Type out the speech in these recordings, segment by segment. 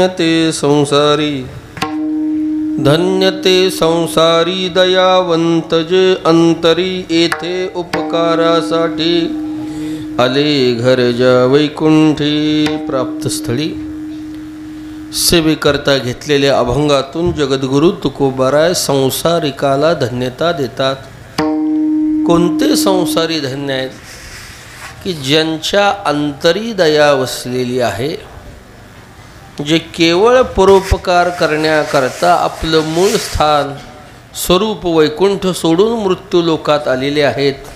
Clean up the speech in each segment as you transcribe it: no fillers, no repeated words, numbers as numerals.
धन्य ते संसारी, धन्य ते संसारी दयावंत जे अंतरी येथे उपकारासाठी आले घरच्या वैकुंठी. प्राप्तस्थळी सेवेकरता घेतलेल्या अभंगातून जगद्गुरु तुकोबाराय संसारिकाला धन्यता देतात. कोणते संसारी धन्य आहेत? की ज्यांच्या अंतरी दया वसलेली आहे, जे केवळ परोपकार करण्याकरता आपलं मूळ स्थान स्वरूप वैकुंठ सोडून मृत्यू लोकात आलेले आहेत,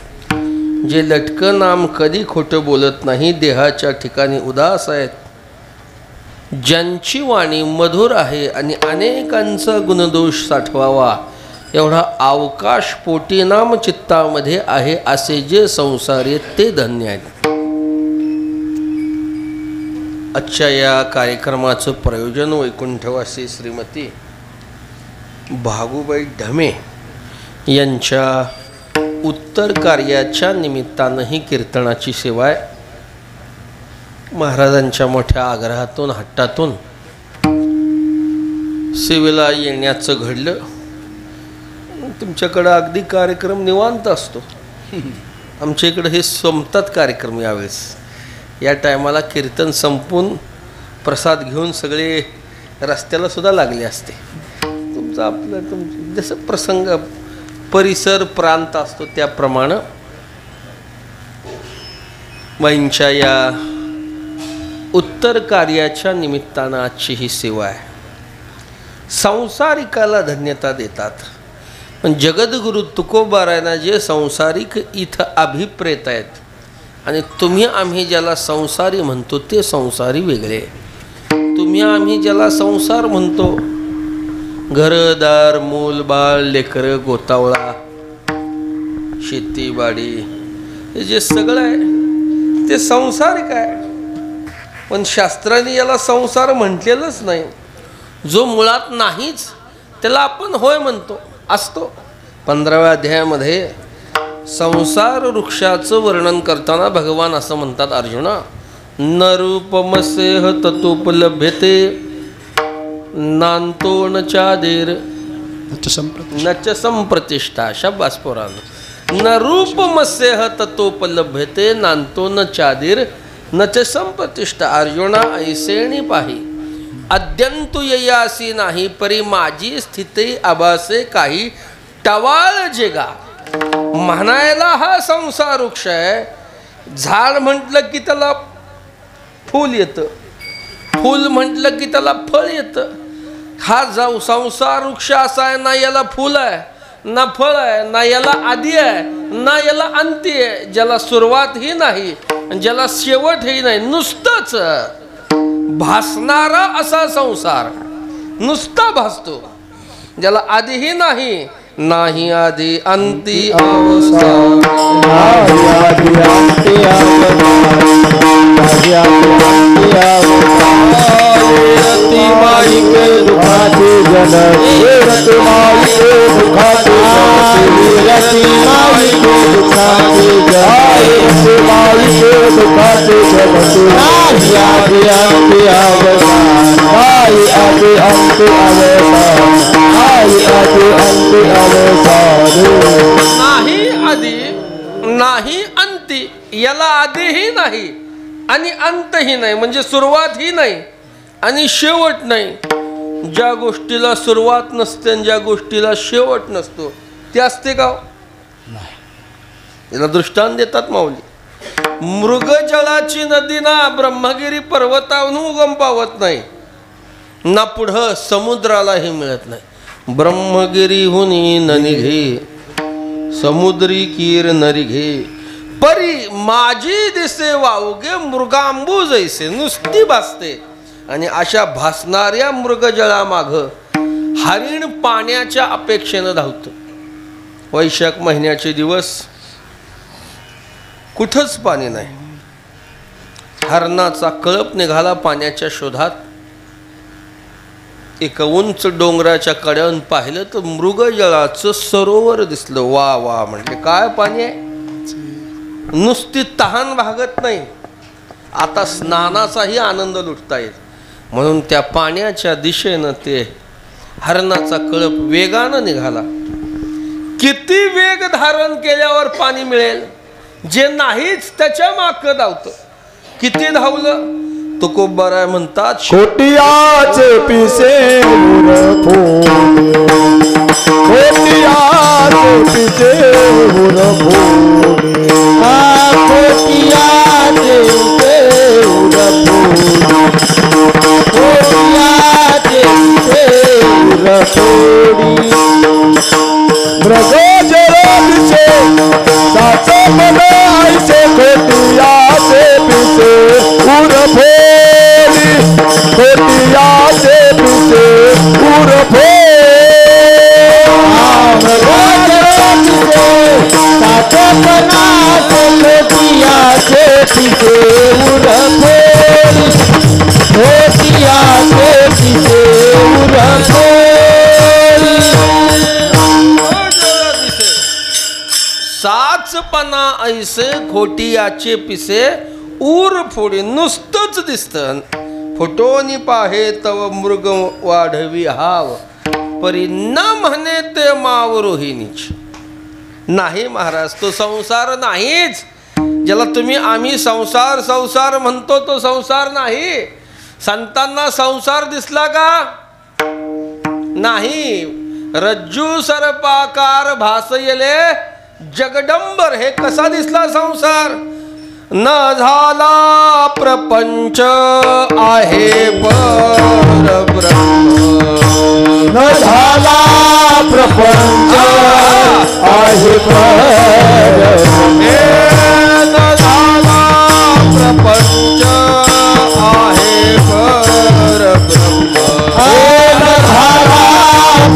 जे लटकं नाम कधी खोटं बोलत नाही, देहाच्या ठिकाणी उदास आहेत, ज्यांची वाणी मधुर आहे आणि अनेकांचा गुणदोष साठवावा एवढा अवकाश पोटी नाम चित्तामध्ये आहे, असे जे संसारी ते धन्य आहेत. आजच्या या कार्यक्रमाचं प्रयोजन वैकुंठवासी श्रीमती भागूबाई ढमे यांच्या उत्तर कार्याच्या निमित्तानं ही कीर्तनाची सेवा आहे. महाराजांच्या मोठ्या आग्रहातून हट्टातून सेवेला येण्याचं घडलं. तुमच्याकडं अगदी कार्यक्रम निवांत असतो, आमच्या इकडं हे संपतात कार्यक्रम. यावेळेस या टायमाला कीर्तन संपून प्रसाद घेऊन सगळे रस्त्याला सुद्धा लागले असते. तुमचं आपलं जसं प्रसंग परिसर प्रांत असतो त्याप्रमाणे बाईंच्या या उत्तर कार्याच्या निमित्तानं आजची ही सेवा आहे. संसारिकाला धन्यता देतात. पण जगद्गुरु तुकोबारायांना जे संसारिक इथं अभिप्रेत आहेत आणि तुम्ही आम्ही ज्याला संसारी म्हणतो ते संसारी वेगळे. तुम्ही आम्ही ज्याला संसार म्हणतो, घरदार मूल बाळ लेकरं गोतावळा शेतीबाडी हे जे सगळं आहे ते संसारिक आहे. पण शास्त्राने याला संसार म्हटलेलंच नाही. जो मुळात नाहीच त्याला आपण होय म्हणतो असतो. 15व्या अध्यायामध्ये संसार वृक्षाचं वर्णन करताना भगवान असं म्हणतात, अर्जुना न रूपमस्येह ततोपलभ्यते नांतो न चादेर न च संप्रतिष्ठा. शाबास पोरांनो. न रूपमस्येह ततोपलभ्यते नांतो न चादेर न च संप्रतिष्ठा. अर्जुना ऐसेणी पाही अद्यंतु ययासी नाही, परी माझी स्थिती आभासे काही टवाळ जेगा. म्हणायला हा संसार वृक्ष आहे. झाड म्हटलं की त्याला फूल येतं, फूल म्हटलं की त्याला फळ येतं. हा जाऊ संसार वृक्ष असा आहे, ना याला फूल आहे ना फळ आहे, ना याला आदी आहे ना याला अंती आहे, ज्याला सुरुवात ही नाही ज्याला शेवट ही नाही, नुसतंच भासणारा असा संसार नुसता भासतो, ज्याला आधीही नाही नाही आधी अंती अवस्था. नाही आधी नाही अंती, याला आधीही नाही आणि अंतही नाही, म्हणजे सुरुवात ही नाही आणि शेवट नाही. ज्या गोष्टीला सुरुवात नसते आणि ज्या गोष्टीला शेवट नसतो ते असते का? याला दृष्टांत देतात माऊली. मृगजळाची नदी ना ब्रह्मगिरी पर्वतावरून उगम पावत नाही, ना पुढं समुद्रालाही मिळत नाही. ब्रह्मगिरीहुनी न निघे समुद्री कीर नरिघे, परी माझी दिसे वावगे मृगांबू जैसे. नुसती भासते आणि अशा भासणाऱ्या मृगजळा माग हरिण पाण्याच्या अपेक्षेनं धावतं. वैशाख महिन्याचे दिवस कुठंच पाणी नाही. हरणाचा कळप निघाला पाण्याच्या शोधात. एका उंच डोंगराच्या कड्यावर पाहिलं तर मृगजळाचं सरोवर दिसलं. वा वा म्हणजे काय पाणी आहे. नुसती तहान भागत नाही, आता स्नानाचाही आनंद लुटता येईल. म्हणून त्या पाण्याच्या दिशेनं ते हरणाचा कळप वेगानं निघाला. किती वेग धारण केल्यावर पाणी मिळेल? जे नाहीच त्याच्या मागं धावतं. किती धावलं? तुकोबाराय म्हणतात, कोटियाचे पिसे कोटियाचे पिसे मृगोजरादिसे साचे मने ऐसे कोटियाचे पिसे उरफोडी कोटियाचे पिसे उरफोडी मृगोजरादिसे साचे मने कोटियाचे पिसे उरफोडी कोटियाचे पिसे उरफोडी. साचपणा ऐसे खोटियाचे पिसे ऊर फोडी. नुसतंच दिसतं. फोटोनी पाहे तव मृग वाढवी हाव, परी न म्हणे ते माव रोहिणीच. नाही महाराज, तो संसार नाहीच. ज्याला तुम्ही आम्ही संसार संसार म्हणतो तो संसार नाही. संतांना संसार दिसला का? नाही. रज्जू सर्पाकार भासयले जगडंबर. हे कसा दिसला संसार? न झाला प्रपंच आहे परब्रह्म. न झाला प्रपंच आहे परब्रह्म. न झाला प्रपंच आहे परब्रह्म. न झाला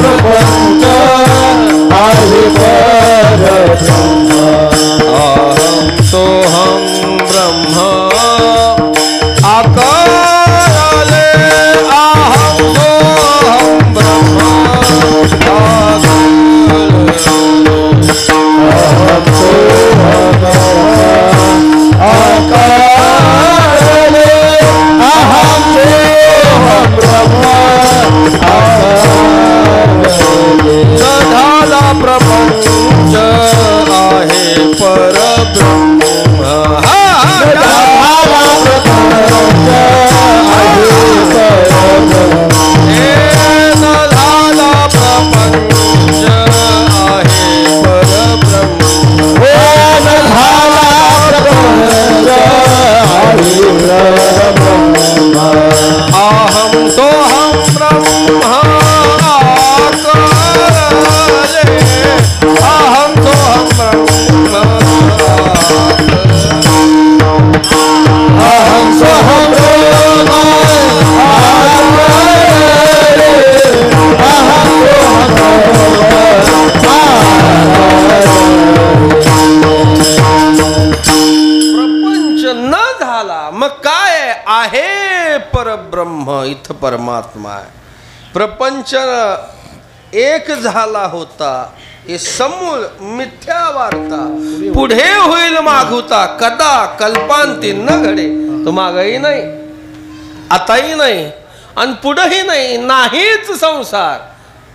प्रपंच आहे परब्रह्म. अहं सोऽहं ब्रह्म आकारले. अहं सोऽहं ब्रह्म आकारले. अहं सोऽहं ब्रह्म आकारले. न झाला प्रपंच आहे परब्रह्म. अहं सोऽहं ब्रह्म आकारले. अहं सोऽहं ब्रह्म अहं सोऽहं ब्रह्म आकारले. अहं सोऽहं प्रपंच न झाला मग काय आहे? परब्रह्म. इथं परमात्मा आहे. प्रपंच एक झाला होता, हे समूळ मिथ्या वार्ता. पुढे होईल मागुता, कदा कल्पांती न घडे. तो मागही नाही, आताही नाही, आणि पुढेही नाही. नाहीच संसार.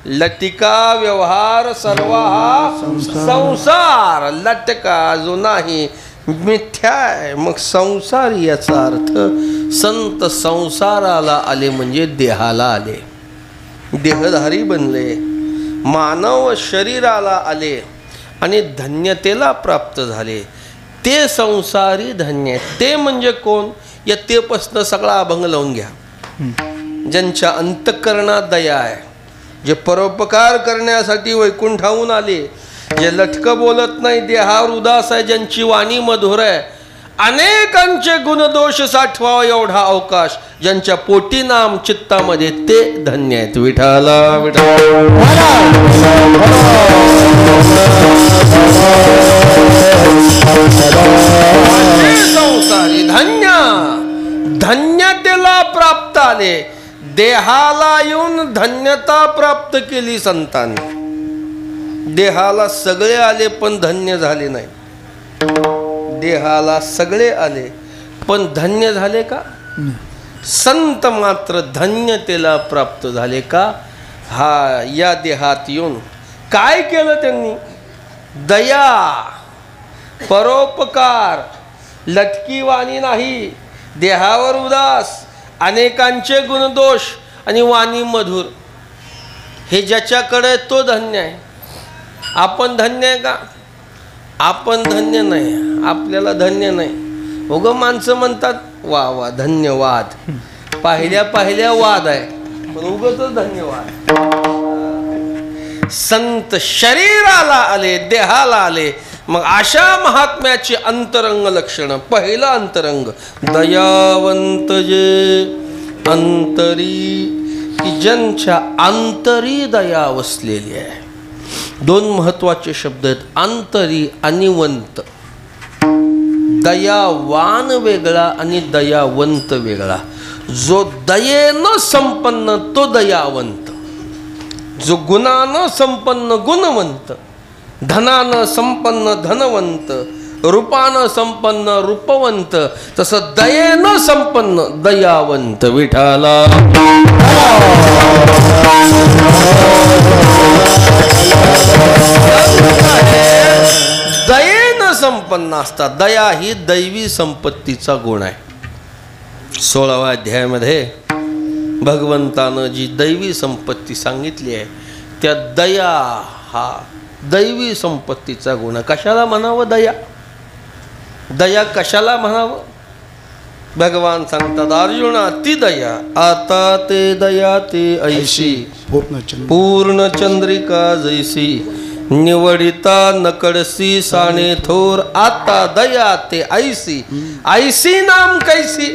लटिका व्यवहार सर्व हा संसार. लटका जो नाही मिथ्या आहे. मग संसार याचा अर्थ संत संसाराला आले म्हणजे देहाला आले, देहधारी बनले, मानव शरीराला आले आणि धन्यतेला प्राप्त झाले. ते संसारी धन्य. ते म्हणजे कोण? या तेपासनं सगळा अभंग लावून घ्या. ज्यांच्या अंतःकरणात दया आहे, जे परोपकार करण्यासाठी वैकुंठाहून आले, जे लटकं बोलत नाही, देहावर उदास आहे, ज्यांची वाणी मधुर आहे, अनेकांचे गुणदोष साठवावा एवढा अवकाश ज्यांच्या पोटी नाम चित्तामध्ये, ते धन्य आहेत. विठाला विठा संसारी धन्य. धन्यतेला प्राप्त आले. देहाला येऊन धन्यता प्राप्त केली संतांनी. देहाला सगळे आले पण धन्य झाले नाही. देहाला सगळे आले पण धन्य झाले का? संत मात्र धन्यतेला प्राप्त झाले का? हा या देहात येऊन काय केलं त्यांनी? दया, परोपकार, लटकी वाणी नाही, देहावर उदास, अनेकांचे गुणदोष आणि वाणी मधुर. हे ज्याच्याकडे तो धन्य आहे. आपण धन्य आहे का? आपण धन्य नाही, आपल्याला धन्य नाही. उगं माणसं म्हणतात वा वा धन्यवाद, पाहिल्या पाहिल्या वाद आहे, पण उगच धन्यवाद. संत शरीराला आले, देहाला आले, मग अशा महात्म्याची अंतरंग लक्षण. पहिलं अंतरंग दयावंत जे अंतरी, की ज्यांच्या अंतरी दया वसलेली आहे. दोन महत्वाचे शब्द आहेत, अंतरी आणि वंत. दयावान वेगळा आणि दयावंत वेगळा. जो दयेनं संपन्न तो दयावंत, जो गुणानं संपन्न गुणवंत, धनानं संपन्न धनवंत, रूपानं संपन्न रूपवंत, तसं दयेनं संपन्न दयावंत. विठाला दयेनं संपन्न असतात. दया ही दैवी संपत्तीचा गुण आहे. 16व्या अध्यायामध्ये भगवंतानं जी दैवी संपत्ती सांगितली आहे, त्या दया हा दैवी संपत्तीचा गुण आहे. कशाला म्हणावं दया? दया कशाला म्हणावं? भगवान सांगतात, अर्जुना ती दया आता ते दया ते ऐशी, पूर्ण चंद्रिका जैसी, निवडिता नकडसी साने थोर, आता दया ते ऐसी, ऐसी नाम कैसी.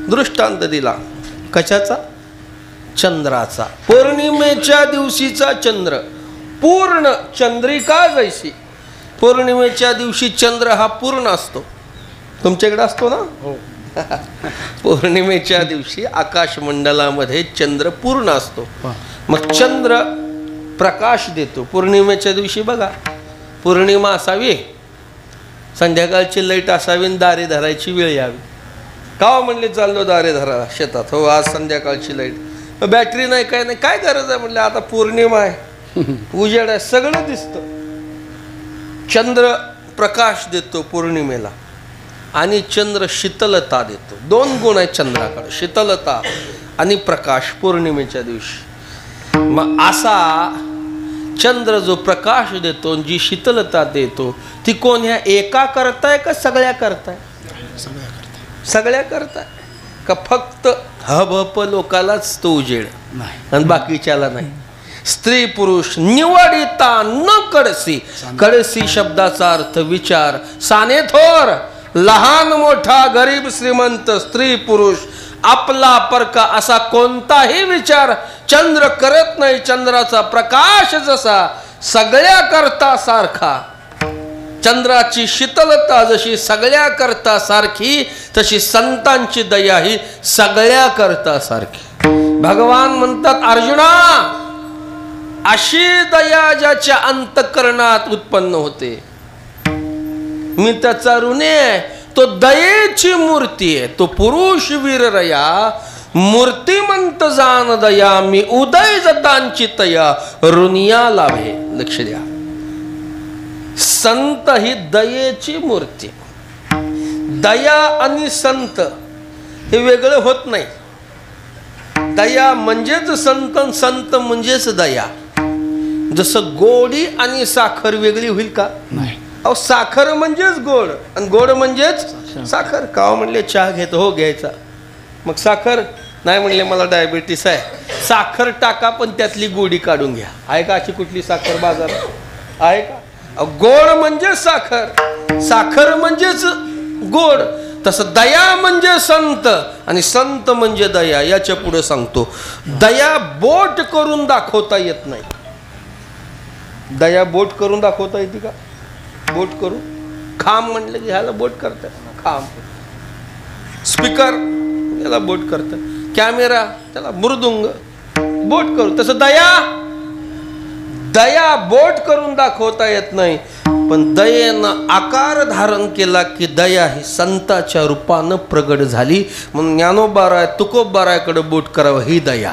दृष्टांत दिला कशाचा? चंद्राचा. पौर्णिमेच्या दिवशीचा चंद्र पूर्ण चंद्रिका जैसी. पौर्णिमेच्या दिवशी चंद्र हा पूर्ण असतो. तुमच्याकडे असतो ना? हो. पौर्णिमेच्या दिवशी आकाशमंडलामध्ये चंद्र पूर्ण असतो. मग चंद्र प्रकाश देतो. पौर्णिमेच्या दिवशी बघा, पौर्णिमा असावी, संध्याकाळची लाईट असावी, दारे धरायची वेळ यावी. का म्हणले चाललो दारे धरा शेतात? हो, आज संध्याकाळची लाईट, बॅटरी नाही, काय नाही, काय गरज आहे म्हणले, आता पौर्णिमा आहे, उजेड आहे, सगळं दिसतं. चंद्र प्रकाश देतो पौर्णिमेला आणि चंद्र शीतलता देतो. दोन गुण आहेत चंद्राकडे, शीतलता आणि प्रकाश पौर्णिमेच्या दिवशी. मग असा चंद्र जो प्रकाश देतो, जी शीतलता देतो, ती कोण ह्या एका करताय का सगळ्या करताय? सगळ्या करताय का फक्त हबप लोकालाच तो उजेड आणि बाकीच्याला नाही? स्त्री पुरुष निवडिता न कडसी. कडसी शब्दाचा अर्थ विचार. साने थोर, लहान मोठा, गरीब श्रीमंत, स्त्री पुरुष, आपला परका असा कोणताही विचार चंद्र करत नाही. चंद्राचा प्रकाश जसा सगळ्या करता सारखा, चंद्राची शीतलता जशी सगळ्या करता सारखी, तशी संतांची दया ही सगळ्या करता सारखी. भगवान म्हणतात, अर्जुना अशी दया ज्याच्या अंतःकरणात उत्पन्न होते, मी त्याचा ऋणी आहे. तो दयेची मूर्ती आहे. तो पुरुष वीर रया मूर्तिमंत जान दया, मी उदय जतांची तया ऋणिया लाभे. लक्ष द्या, संत ही दयेची मूर्ती. दया आणि संत हे वेगळं होत नाही. दया म्हणजेच संत, संत म्हणजेच दया. जसं गोडी आणि साखर वेगळी होईल का? नाही. अहो, साखर म्हणजेच गोड आणि गोड म्हणजेच साखर. का म्हणले चहा घेतो? हो घ्यायचा. मग साखर नाही म्हणले मला डायबिटीस आहे, साखर टाका पण त्यातली गोडी काढून घ्या. आहे का अशी कुठली साखर बाजारात? आहे का? गोड म्हणजे साखर, साखर म्हणजेच गोड. तसं दया म्हणजे संत आणि संत म्हणजे दया. याच्या पुढे सांगतो, दया बोट करून दाखवता येत नाही. दया बोट करून दाखवता येते का? बोट करून. खांब म्हणलं की ह्याला बोट करतात, खांब. स्पीकर याला बोट करतात, कॅमेरा त्याला मृदुंग बोट करू. तसं दया, दया बोट करून दाखवता येत नाही. पण दयेनं आकार धारण केला की दया ही संताच्या रूपानं प्रगट झाली. म्हणून ज्ञानोबाराय तुकोबारायकडे बोट करावं, ही दया.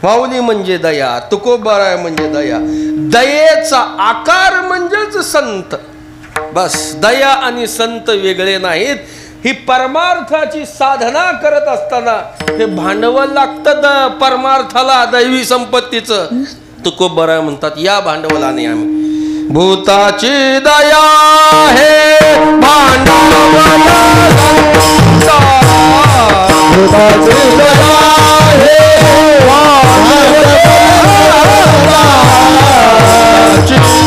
माऊली म्हणजे दया, तुकोबाराय म्हणजे दया. दयेचा आकार म्हणजेच संत. बस, दया आणि संत वेगळे नाहीत. ही परमार्थाची साधना करत असताना हे भांडवल लागतं परमार्थाला, दैवी संपत्तीचं. तुकोबाराय म्हणतात, या भांडवलाने आम्ही भूताची दया हे भांडवल, भूताची दया हे भांडवल,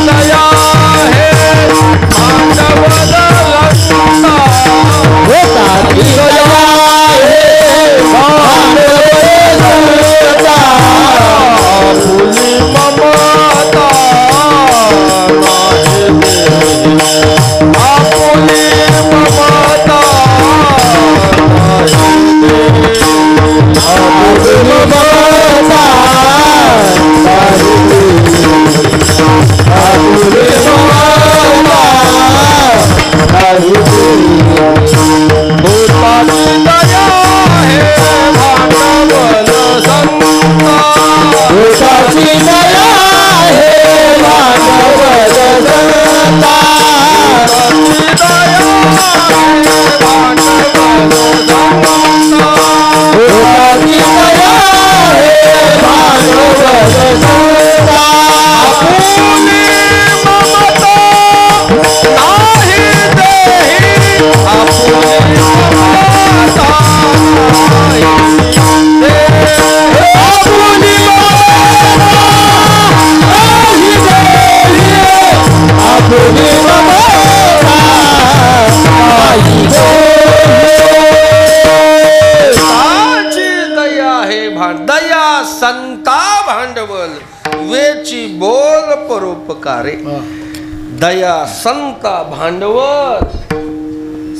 दया हे भांडवल, भूताची दया हे भांडवल, फुली ममता आपुली ममता दया संता भांडवल, वेची बोल परोपकारे. दया संता भांडवल,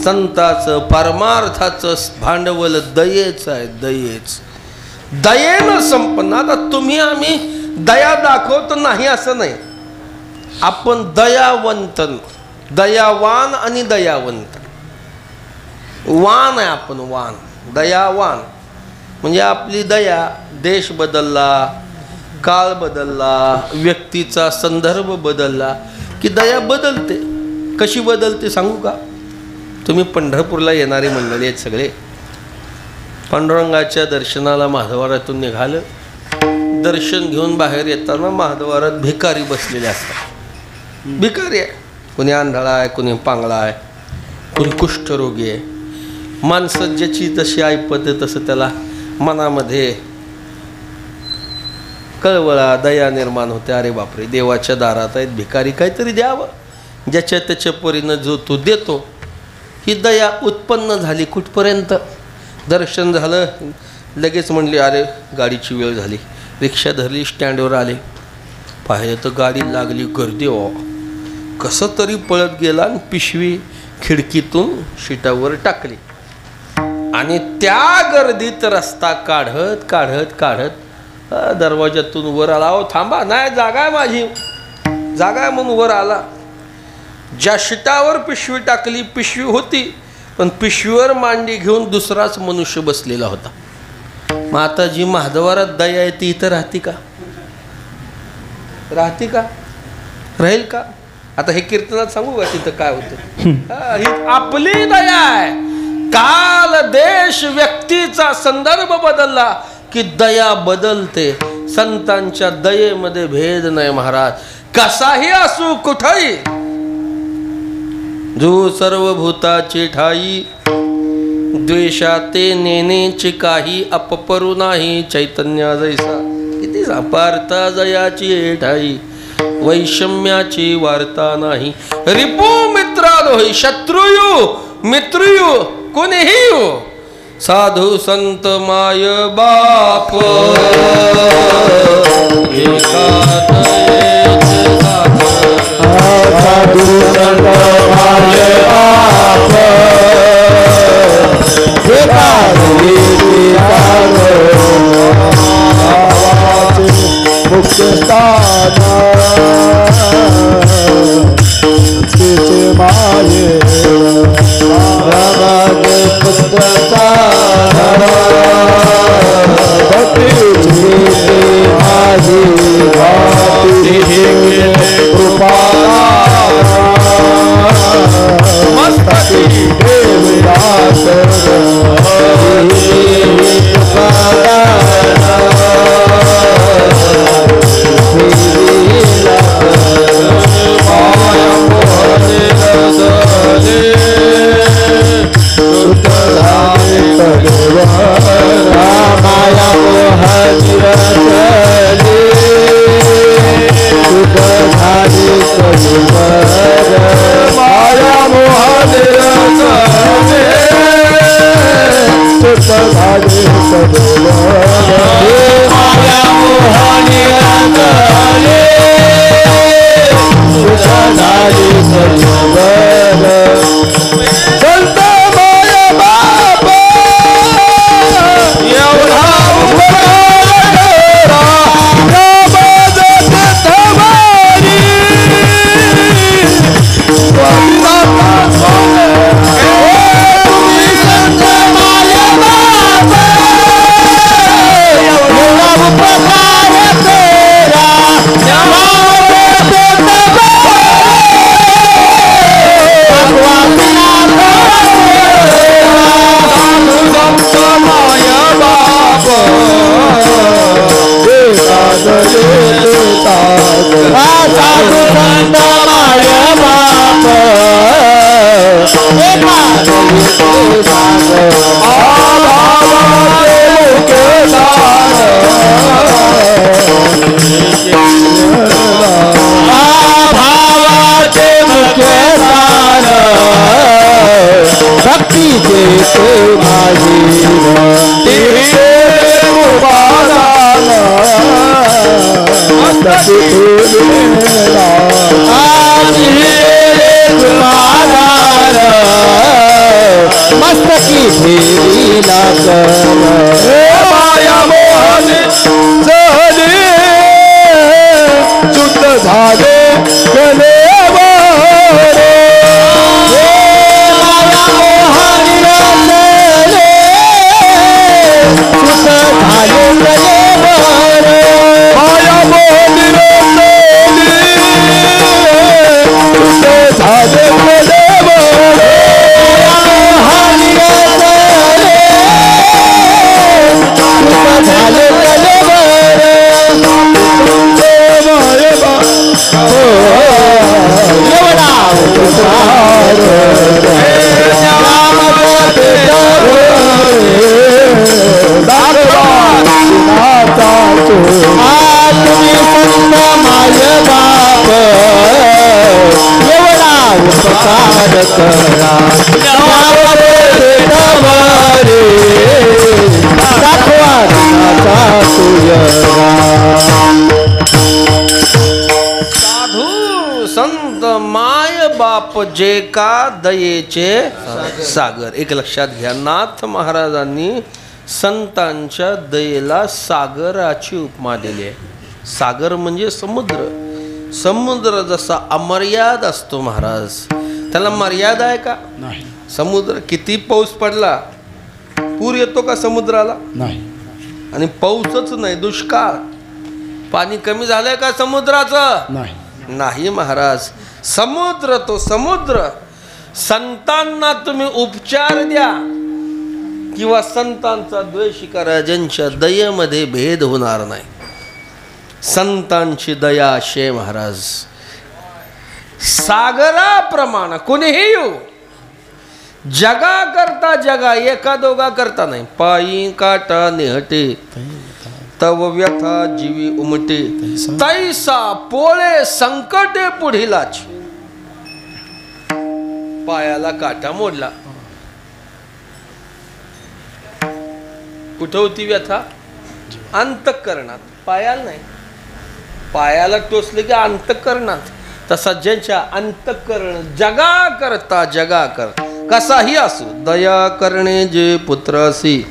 संताचं परमार्थाचं भांडवल दयेच आहे. दयेच दयेनं संपन्न. आता तुम्ही आम्ही दया दाखवतो नाही असं नाही. आपण दयावंत, दयावान आणि दयावंत. वान आहे आपण, वान, दयावान म्हणजे आपली दया. देश बदलला, काळ बदलला, व्यक्तीचा संदर्भ बदलला की दया बदलते. कशी बदलते सांगू का? तुम्ही पंढरपूरला येणारे मंडळी आहेत सगळे. पांडुरंगाच्या दर्शनाला महाद्वारातून निघालं. दर्शन घेऊन बाहेर येताना महाद्वारात भिकारी बसलेले असतात. भिकारी आहे, कोणी आंधळा आहे, कोणी पांगळा आहे, कोणी कुष्ठरोगी आहे. माणसं ज्याची तशी ऐपत आहे तसं त्याला मनामध्ये कळवळा, दया निर्माण होते. अरे बापरे, देवाच्या दारात आहेत भिकारी, काहीतरी द्यावं. ज्याच्या त्याच्या परीनं जो तो देतो, ही दया उत्पन्न झाली. कुठपर्यंत? दर्शन झालं, लगेच म्हणले अरे गाडीची वेळ झाली. रिक्षा धरली, स्टँडवर आले, पाहिलं तर गाडी लागली, गर्दी. कसं तरी पळत गेला आणि पिशवी खिडकीतून शिटावर टाकली. आणि त्या गर्दीत रस्ता काढत काढत काढत दरवाजातून वर आला. अहो थांबा, नाही जागा आहे माझी, जागा आहे म्हणून वर आला. ज्या शिटावर पिशवी टाकली पिशवी होती, पण पिशवीवर मांडी घेऊन दुसराच मनुष्य बसलेला होता. मग आता जी महाद्वारात दया आहे ती इथं राहते का? राहते का? राहील का? आता हे कीर्तनात सांगू का तिथं काय होतं? ही आपली दया आहे. काल, देश, व्यक्तीचा संदर्भ बदलला की दया बदलते. संतांच्या दयेमध्ये भेद नाही महाराज. कसाही असू कुठेही, जो सर्वभूताची ठाई, द्वेषाते नेनेची काही अपपरू नाही. चैतन्या जैसा किती पार्था जयाची ठाई, वैषम्याची वार्ता नाही. रिपू मित्रालोही, शत्रुयू मित्रुयू कोणीही हो, साधू संत माय बाप साधू संत माय बाप मुक्त स्थान साधू संत माय बाप भावाचे मुख्य दान भक्तीचे ते माझी उपादान मस्तकी फेरीला माया मोहने सहने शुद्ध झाले गले माया मोहने शुद्ध झाले गले माया मोहने शुद्ध झाले गले तुम्ही संत माय बाप एवढा उपकार करा दाखवा साधू संत माय बाप जे का दयेचे सागर. एक लक्षात घ्या, नाथ महाराजांनी संतांच्या दयेला सागराची उपमा दिली आहे. सागर म्हणजे समुद्र. समुद्र जसा अमर्याद असतो महाराज, त्याला मर्यादा आहे का? नाही. समुद्र किती पाऊस पडला पूर येतो का समुद्राला? नाही. आणि पाऊसच नाही, दुष्काळ. पाणी कमी झालंय का समुद्राचं? नाही. नाही महाराज. समुद्र तो समुद्र. संतांना तुम्ही उपचार द्या किंवा संतांचा द्वेष करा, ज्यांच्या दयेमध्ये भेद होणार नाही. संतांची दया शे महाराज सागराप्रमाणे. कोणीही येऊ जगा करता जगा, एका दोघा करता नाही. पायी काटा नेहटे तव व्यथा जीवी उमटे, तैसा पोळे संकटे पुढीलाच. पायाला काटा मोडला, कुठं होती व्यथा? अंतःकरणात. पायाला नाही, पायाला टोचले की अंतःकरणात. तसा ज्यांच्या अंतःकरण जगा करता जगा कर, कसाही असो, दया करणे जे पुत्रासी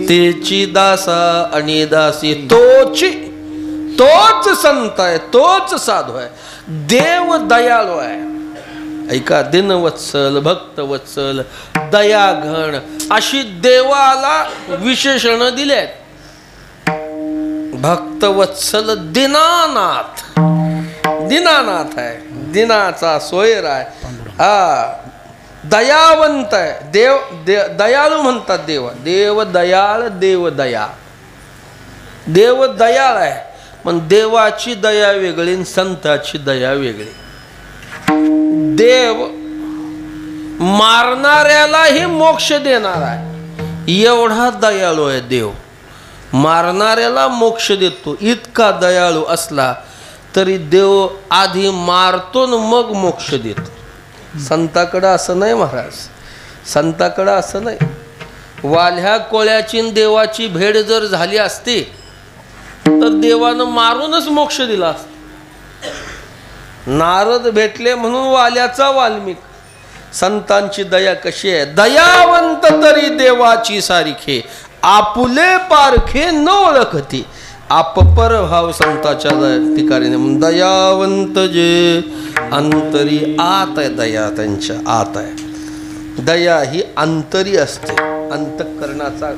तेची दासा आणि दासी. तोच संत आहे, तोच साधू आहे. देव दयाळू आहे. ऐका, दिनवत्सल, भक्तवत्सल, दयाघण अशी देवाला विशेषण दिले. भक्तवत्सल दीनानाथ. दीनानाथ आहे, दिनाचा सोयर आहे. दयावंत आहे. देव दयाळू म्हणतात देवा. देव दयाळ, देव दया. देव दयाळ आहे, पण देवाची दया वेगळी आणि संताची दया वेगळी. देव मारणाऱ्यालाही मोक्ष देणार आहे, एवढा दयाळू आहे देव. मारणाऱ्याला मोक्ष देतो. इतका दयाळू असला तरी देव आधी मारतो न मग मोक्ष देतो. संताकडं असं नाही महाराज. संताकडं असं नाही. वाल्ह्या कोळ्याची देवाची भेट जर झाली असती तर देवानं मारूनच मोक्ष दिला असता. नारद भेटले म्हणून वाल्याचा वाल्मिक. संतांची दया कशी आहे? दयावंत तरी देवाची सारिखे, आपुले पारखे न ओळखती. आपपर भाव संताच्या ठिकाणी. दयावंत जे अंतरी आत आहे. दया त्यांच्या आत आहे. दया ही अंतरी असते. अंतःकरणाचा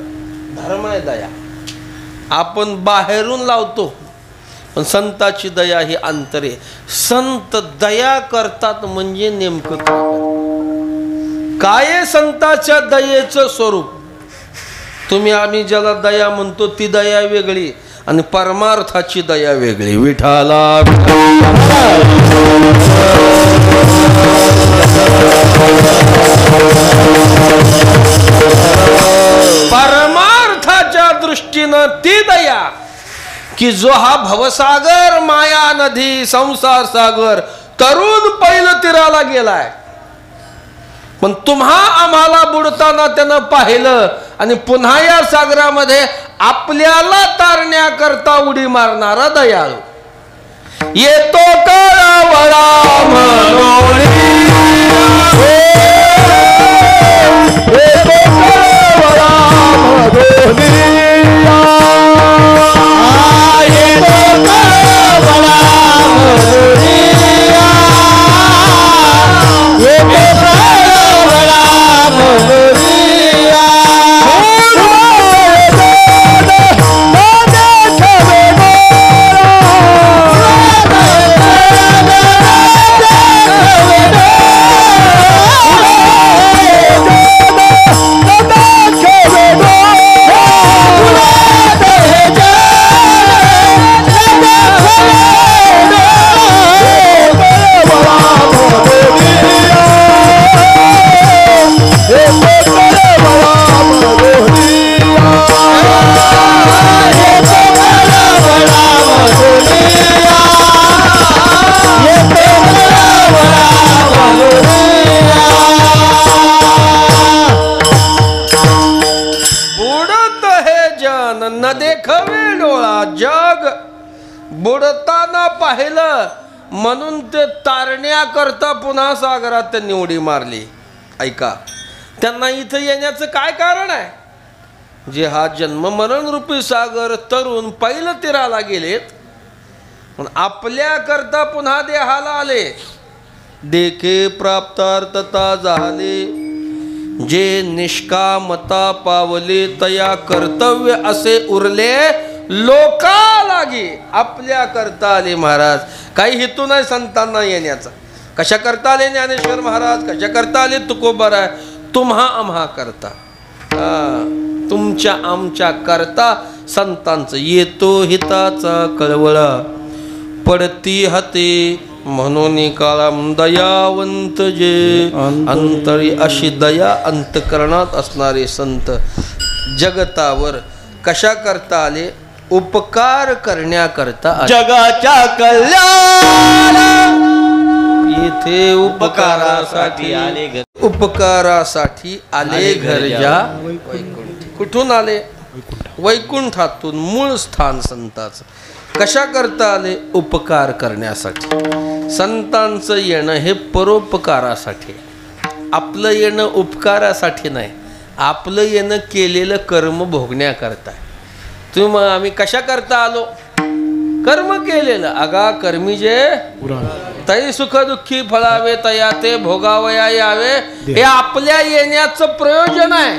धर्म आहे दया. आपण बाहेरून लावतो, पण संताची दया ही अंतरे. संत दया करतात म्हणजे नेमकं काय? संताच्या दयेचं स्वरूप तुम्ही आम्ही ज्याला दया म्हणतो ती दया वेगळी आणि परमार्थाची दया वेगळी. विठाला परमार्थाच्या दृष्टीनं ती दया की जो हा भवसागर माया नदी संसार सागर तरुण पहिलं तीराला गेलाय, पण तुम्हा आम्हाला बुडताना त्यानं पाहिलं आणि पुन्हा या सागरामध्ये आपल्याला तारण्याकरता उडी मारणारा दयाळू. येतो कळवळा मनोळी, येतो कळवळा मनोळी, येतो कळवळा मनोळी, येतो कळवळा मनोळी. न देखवे डोळा जग बुडताना पाहिलं म्हणून ते तारण्याकरता पुन्हा सागरात त्यांनी उडी मारली. ऐका, त्यांना इथं येण्याचं काय कारण आहे? जे हा जन्म मरण रूपी सागर तरुण पहिलं तीराला गेलेत, पण आपल्याकरता पुन्हा देहाला आले. देखे प्राप्तार्थता झाले, जे निष्कामता पावले तया कर्तव्य असे उरले लोका लागे. आपल्या करता आले महाराज. काही हेतू नाही संतांना येण्याचा. कशा करता आले ज्ञानेश्वर महाराज, कशा करता आले तुकोबाराय? तुम्हा आम्हा करता, तुमच्या आमच्या करता संतांचं येतो हिताचा कळवळा. पडती हाते म्हणून काळा दयावंत जे अंतरी अशी दया अंतकरणात असणारे संत जगतावर कशा करता आले? उपकार करण्याकरता. जगाच्या कल्याण येथे उपकारासाठी आले, उपकारासाठी आले घरजा. कुठून आले? वैकुंठातून. मूळ स्थान संताचं. कशा करता आले? उपकार करण्यासाठी. संतांचं येणं हे परोपकारासाठी. आपलं येणं उपकारासाठी नाही, आपलं येणं केलेलं कर्म भोगण्याकरता. तुम्ही आम्ही कशा करता आलो? कर्म केलेलं. अगा कर्मी जे तै सुख दुःखी फळावे तया ते भोगावया यावे, हे आपल्या येण्याचं प्रयोजन आहे.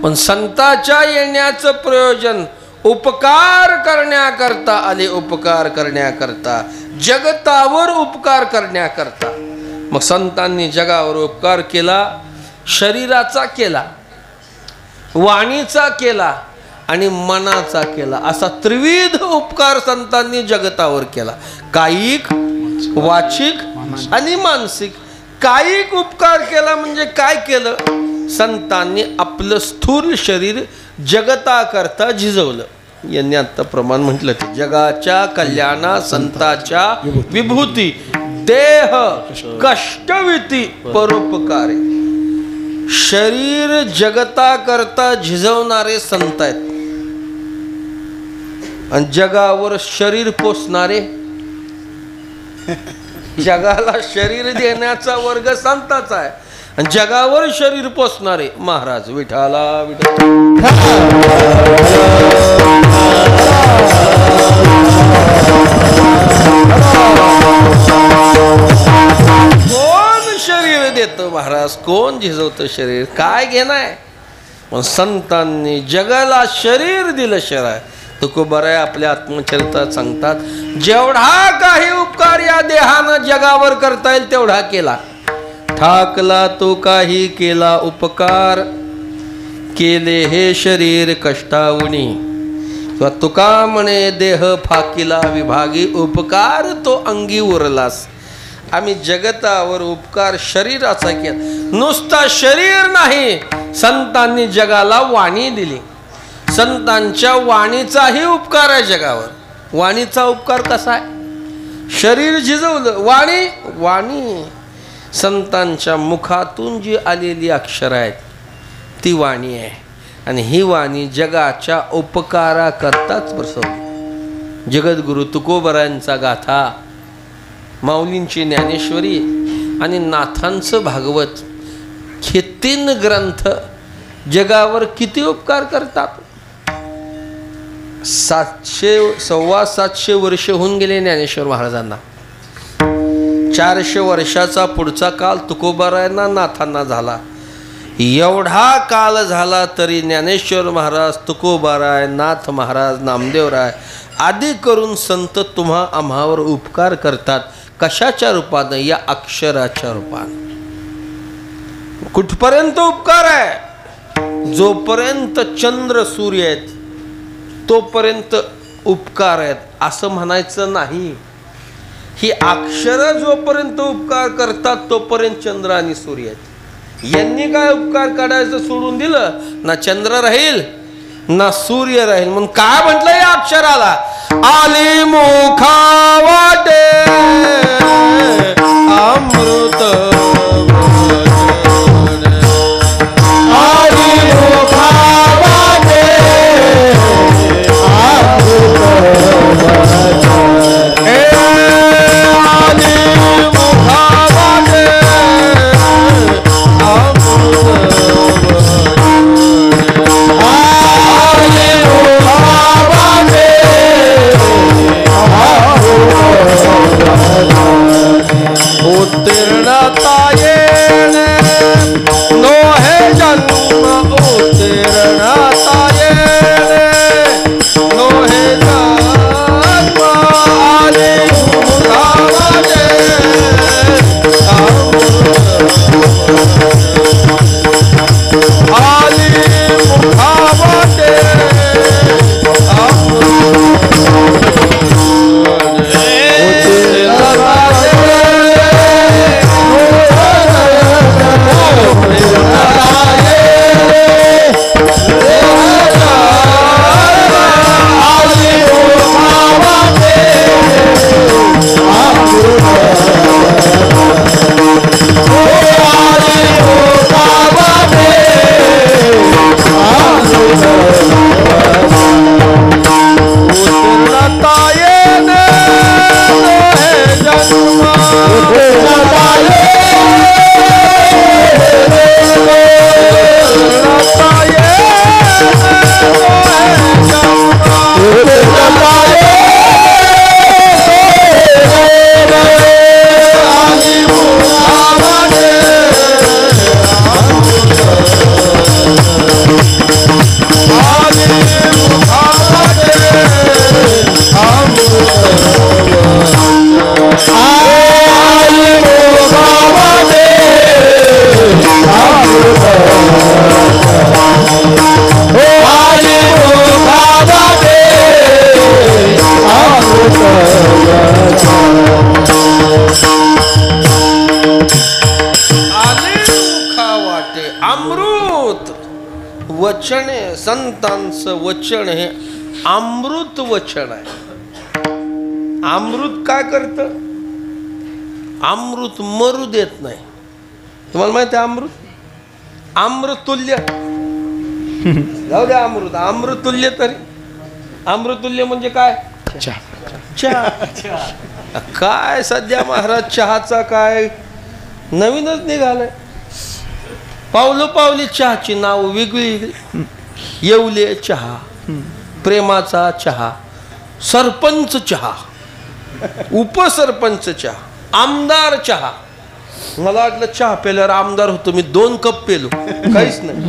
पण संताच्या येण्याचं प्रयोजन उपकार करण्याकरता आले. उपकार करण्याकरता, जगतावर उपकार करण्याकरता. मग संतांनी जगावर उपकार केला. शरीराचा केला, वाणीचा केला आणि मनाचा केला. असा त्रिविध उपकार संतांनी जगतावर केला. कायिक, वाचिक आणि मानसिक. कायिक उपकार केला म्हणजे काय केलं? संतांनी आपलं स्थूल शरीर जगताकरता झिजवलं. यांनी आता प्रमाण म्हटलं ते जगाच्या कल्याणा संताच्या विभूती. देह कष्टविती परोपकारे. शरीर जगताकरता झिजवणारे संत आहेत आणि जगावर शरीर पोसणारे. जगाला शरीर देण्याचा वर्ग संताचा आहे आणि जगावर शरीर पोसणारे महाराज. विठाला कोण शरीर देतं महाराज? कोण झिजवतं शरीर? काय घेणार? पण संतांनी जगाला शरीर दिलं. शरीर तुकोबाराय आपल्या आत्मचरित्रात सांगतात, जेवढा काही उपकार या देहानं जगावर करता येईल तेवढा केला. ठाकला तो काही केला उपकार, केले हे शरीर कष्टावणी, किंवा तुका म्हणे देह फाकिला विभागी, उपकार तो अंगी उरलास. आम्ही जगतावर उपकार शरीराचा केला. नुसता शरीर नाही, संतांनी जगाला वाणी दिली. संतांच्या वाणीचाही उपकार आहे जगावर. वाणीचा उपकार कसा आहे? शरीर झिजवलं, वाणी संतांच्या मुखातून जी आलेली अक्षर आहेत ती वाणी आहे. आणि ही वाणी जगाच्या उपकाराकरताच बसवली. जगद्गुरु तुकोबरायांचा गाथा, माऊलींची ज्ञानेश्वरी आणि नाथांचं भागवत, हे 3 ग्रंथ जगावर किती उपकार करतात. 700-725 वर्ष होऊन गेले ज्ञानेश्वर महाराजांना. 400 वर्षाचा पुढचा काल तुकोबारायांना नाथांना झाला. एवढा काल झाला तरी ज्ञानेश्वर महाराज, तुकोबाराय, नाथ महाराज, नामदेवराय आदी करून संत तुम्हा आम्हावर उपकार करतात. कशाच्या रूपानं? या अक्षराच्या रूपानं. कुठपर्यंत उपकार आहे? जोपर्यंत चंद्र सूर्य आहेत तोपर्यंत उपकार आहेत असं म्हणायचं नाही. ही अक्षर जोपर्यंत उपकार करतात तोपर्यंत चंद्र आणि सूर्य आहेत. यांनी काय उपकार काढायचं सोडून दिलं, ना चंद्र राहील ना सूर्य राहील. म्हणून काय म्हटलं या अक्षराला? आली मुखा वाटे अमृत, आली मुखा वाटे वचन आहे. संतांचं वचन हे अमृत वचन आहे. अमृत काय करतं? अमृत मरू देत नाही. तुम्हाला माहिती आहे अमृत? अमृतुल्य जाऊ द्या. अमृतुल्य तरी अमृतुल्य म्हणजे काय? चहा. काय सध्या महाराज चहाचा काय नवीनच निघालंय. पावलोपावली चहाची नाव वेगळी. येवले चहा, प्रेमाचा चहा, सरपंच चहा, उपसरपंच चहा, आमदार चहा. मला वाटलं चहा पेल्यावर आमदार होतो मी. 2 कप पेलो, काहीच नाही.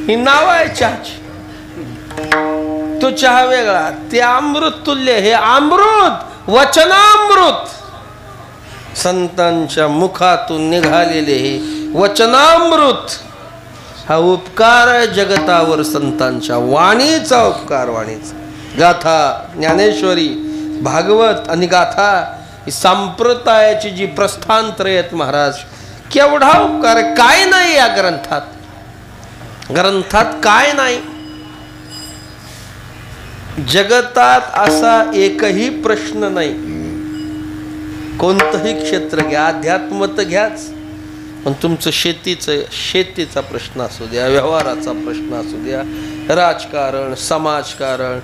ही नाव आहे चहाची. तो चहा वेगळा, ते अमृत तुल्य. हे अमृत वचनामृत, संतांच्या मुखातून निघालेले हे वचनामृत. हा उपकार आहे जगतावर संतांच्या वाणीचा उपकार. वाणीचा गाथा ज्ञानेश्वरी भागवत आणि गाथा ही संप्रदायाची जी प्रस्थानत्रय आहेत महाराज, केवढा उपकार आहे. काय नाही या ग्रंथात, ग्रंथात काय नाही. जगतात असा एकही प्रश्न नाही. कोणतंही क्षेत्र घ्या, अध्यात्म तर घ्याच, पण तुमचं शेतीचा प्रश्न असू द्या, व्यवहाराचा प्रश्न असू द्या, राजकारण, समाजकारण,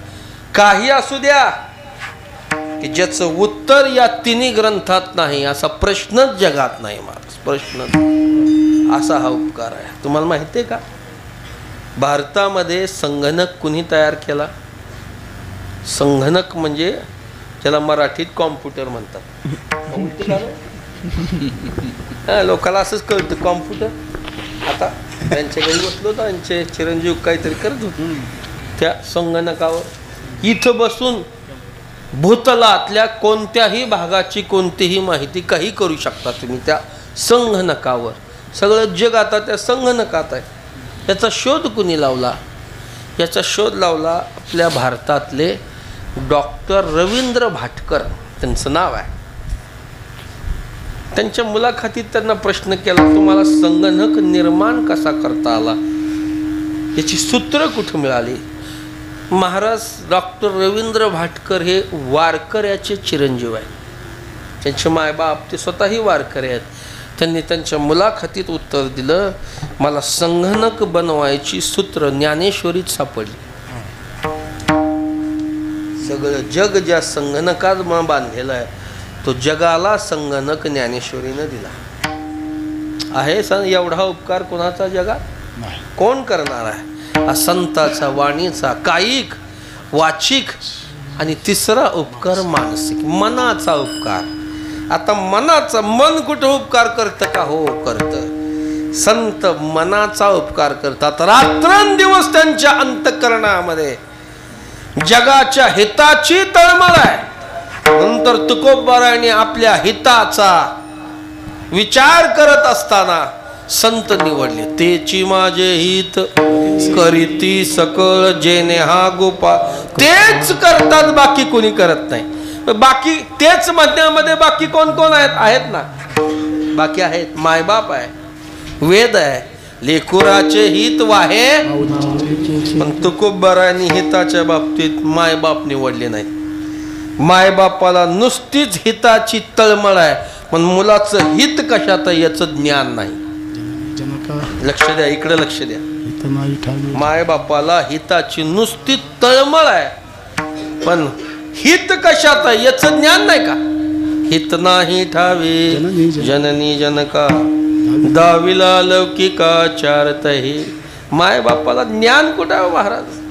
काही असू द्या, की ज्याचं उत्तर या तिन्ही ग्रंथात नाही असा प्रश्नच जगात नाही महाराज. प्रश्न असा हा उपकार आहे. तुम्हाला माहिती आहे का, भारतामध्ये संगणक कुणी तयार केला? संगणक म्हणजे त्याला मराठीत कॉम्प्युटर म्हणतात. लोकांना असंच कळतं कॉम्प्युटर. आता त्यांच्या घरी बसलो तर त्यांचे चिरंजीव काहीतरी करत होते त्या संगणकावर. इथं बसून भूतलातल्या कोणत्याही भागाची कोणतीही माहिती काही करू शकता तुम्ही त्या संगणकावर. सगळं जग आता त्या संगणकात आहे. याचा शोध कुणी लावला? याचा शोध लावला आपल्या भारतातले डॉक्टर रवींद्र भाटकर, त्यांचं नाव आहे. त्यांच्या मुलाखतीत त्यांना प्रश्न केला, तुम्हाला संगणक निर्माण कसा करता आला, याची सूत्र कुठं मिळाली? महाराज डॉक्टर रवींद्र भाटकर हे वारकऱ्याचे चिरंजीव आहेत. त्यांचे मायबाप ते स्वतःही वारकरी आहेत. त्यांनी त्यांच्या मुलाखतीत उत्तर दिलं, मला संगणक बनवायची सूत्र ज्ञानेश्वरीत सापडली. सगळं जग ज्या संगणकात बांधलेलं आहे तो जगाला संगणक ज्ञानेश्वरीनं दिला आहे. एवढा उपकार कोणाचा जगात कोण करणार आहे? संताचा, वाणीचा, कायिक, वाचिक आणि तिसरा उपकार मानसिक, मनाचा उपकार. आता मनाचा, मन कुठं उपकार करतं का? हो करतं. संत मनाचा उपकार करतात. रात्रंदिवस त्यांच्या अंतःकरणामध्ये जगाच्या हिताची तळमळ आहे. नंतर तुकोबारायाने आपल्या हिताचा विचार करत असताना संत निवडले. तेची माझे हित करीती सकळ जेने हा गोपाळ. तेच करतात, बाकी कोणी करत नाही. बाकी तेच म्हणण्यामध्ये बाकी कोण कोण आहेत ना? बाकी आहेत. मायबाप आहे, वेद आहे, लेकुराचे हित वाहे. पण तुकोबारायांनी हिताच्या बाबतीत मायबाप निवडले नाही. मायबापाला नुसतीच हिताची तळमळ आहे, पण मुलाचं हित कशात याचं ज्ञान नाही. लक्ष द्या, इकडे लक्ष द्या. मायबापाला हिताची नुसती तळमळ आहे, पण हित कशात याचं ज्ञान नाही का? हित नाही ठावे जननी जनका दाविला लौकिका चारतही. मायबापाला ज्ञान कुठं आहे महाराज?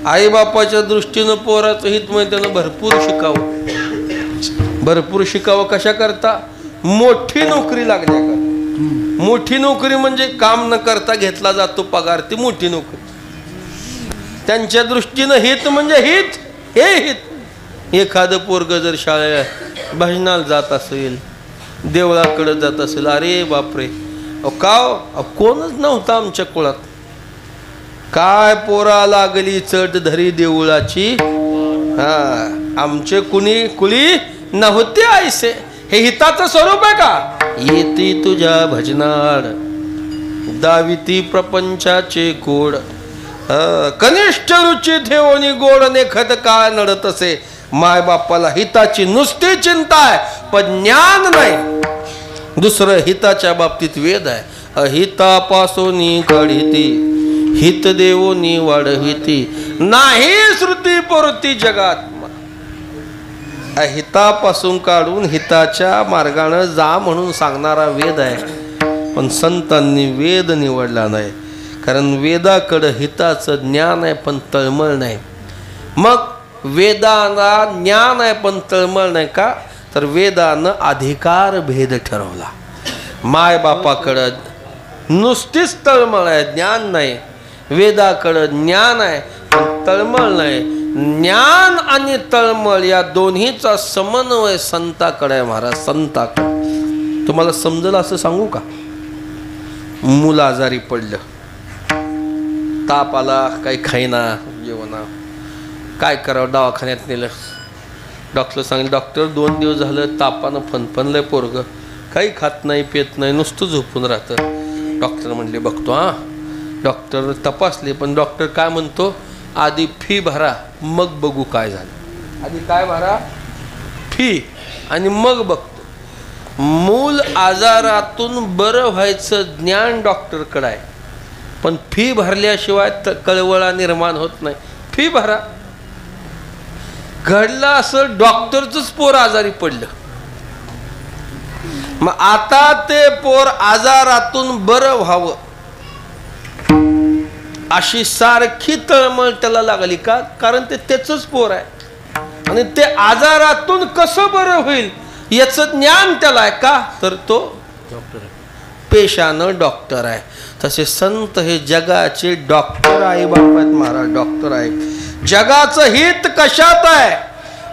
आई बापाच्या दृष्टीनं पोराचं हित म्हणजे त्यानं भरपूर शिकावं. भरपूर शिकावं कशा करता? मोठी नोकरी लागण्याकरता. मोठी नोकरी म्हणजे काम न करता घेतला जातो पगार, ती मोठी नोकरी. त्यांच्या दृष्टीनं हित म्हणजे हित, हे हित. एखादं पोरग जर शाळेत भजनाला जात असेल, देवळाकडे जात असेल, अरे बापरे, का कोणच नव्हतं आमच्या कुळात, काय पोरा लागली चट धरी देऊळाची. आमचे कुळी नव्हते आयसे. हे हिताचं स्वरूप आहे का? येती तुझ्या भजनाड दाविती प्रपंचाचे कोड. कनिष्ठ रुची ठेवणी गोड नेखत काय नडत असे. मायबापाला हिताची नुसती चिंता आहे, पण ज्ञान नाही. दुसरं हिताच्या बाबतीत वेद आहे. अहितापासून काढिती हित देवोनी वाढविती. नाही श्रुती पुरती जगात. हितापासून काढून हिताच्या मार्गाने जा म्हणून सांगणारा वेद आहे, पण संतांनी वेद निवडला नाही. कारण वेदाकडं हिताचं ज्ञान आहे पण तळमळ नाही. मग वेदाला ज्ञान आहे पण तळमळ नाही का? तर वेदानं अधिकार भेद ठरवला. मायबापाकडं नुसतीच तळमळ आहे, ज्ञान नाही. वेदाकडं ज्ञान आहे पण तळमळ नाही. ज्ञान आणि तळमळ या दोन्हीचा समन्वय संताकडे आहे महाराज, संताकडे. तुम्हाला समजलं असं सांगू का? मूल आजारी पडलं, ताप आला, काही खाईना जेवणा, काय करावं, दवाखान्यात नेलं. डॉक्टर सांगितलं, डॉक्टर 2 दिवस झालं तापानं फनफनलंय पोरगं, काही खात नाही पित नाही, नुसतं झोपून राहतं. डॉक्टर म्हणले बघतो. डॉक्टर तपासले, पण डॉक्टर काय म्हणतो, आधी फी भरा मग बघू काय झालं. आधी काय भरा, फी, आणि मग बघतो. मूल आजारातून बरं व्हायचं ज्ञान डॉक्टरकडे आहे, पण फी भरल्याशिवाय कळवळा निर्माण होत नाही. फी भरा. घडलं असं, डॉक्टरचंच पोर आजारी पडलं. मग आता ते पोर आजारातून बरं व्हावं अशी सारखी तळमळ त्याला लागली. का? कारण ते त्याचंच पोर आहे, आणि ते आजारातून कसं बरं होईल याचं ज्ञान त्याला आहे. का? तर तो डॉक्टर आहे, पेशानं डॉक्टर आहे. तसे संत हे जगाचे डॉक्टर आई बाप आहेत महाराज, डॉक्टर आहे. जगाचं हित कशात आहे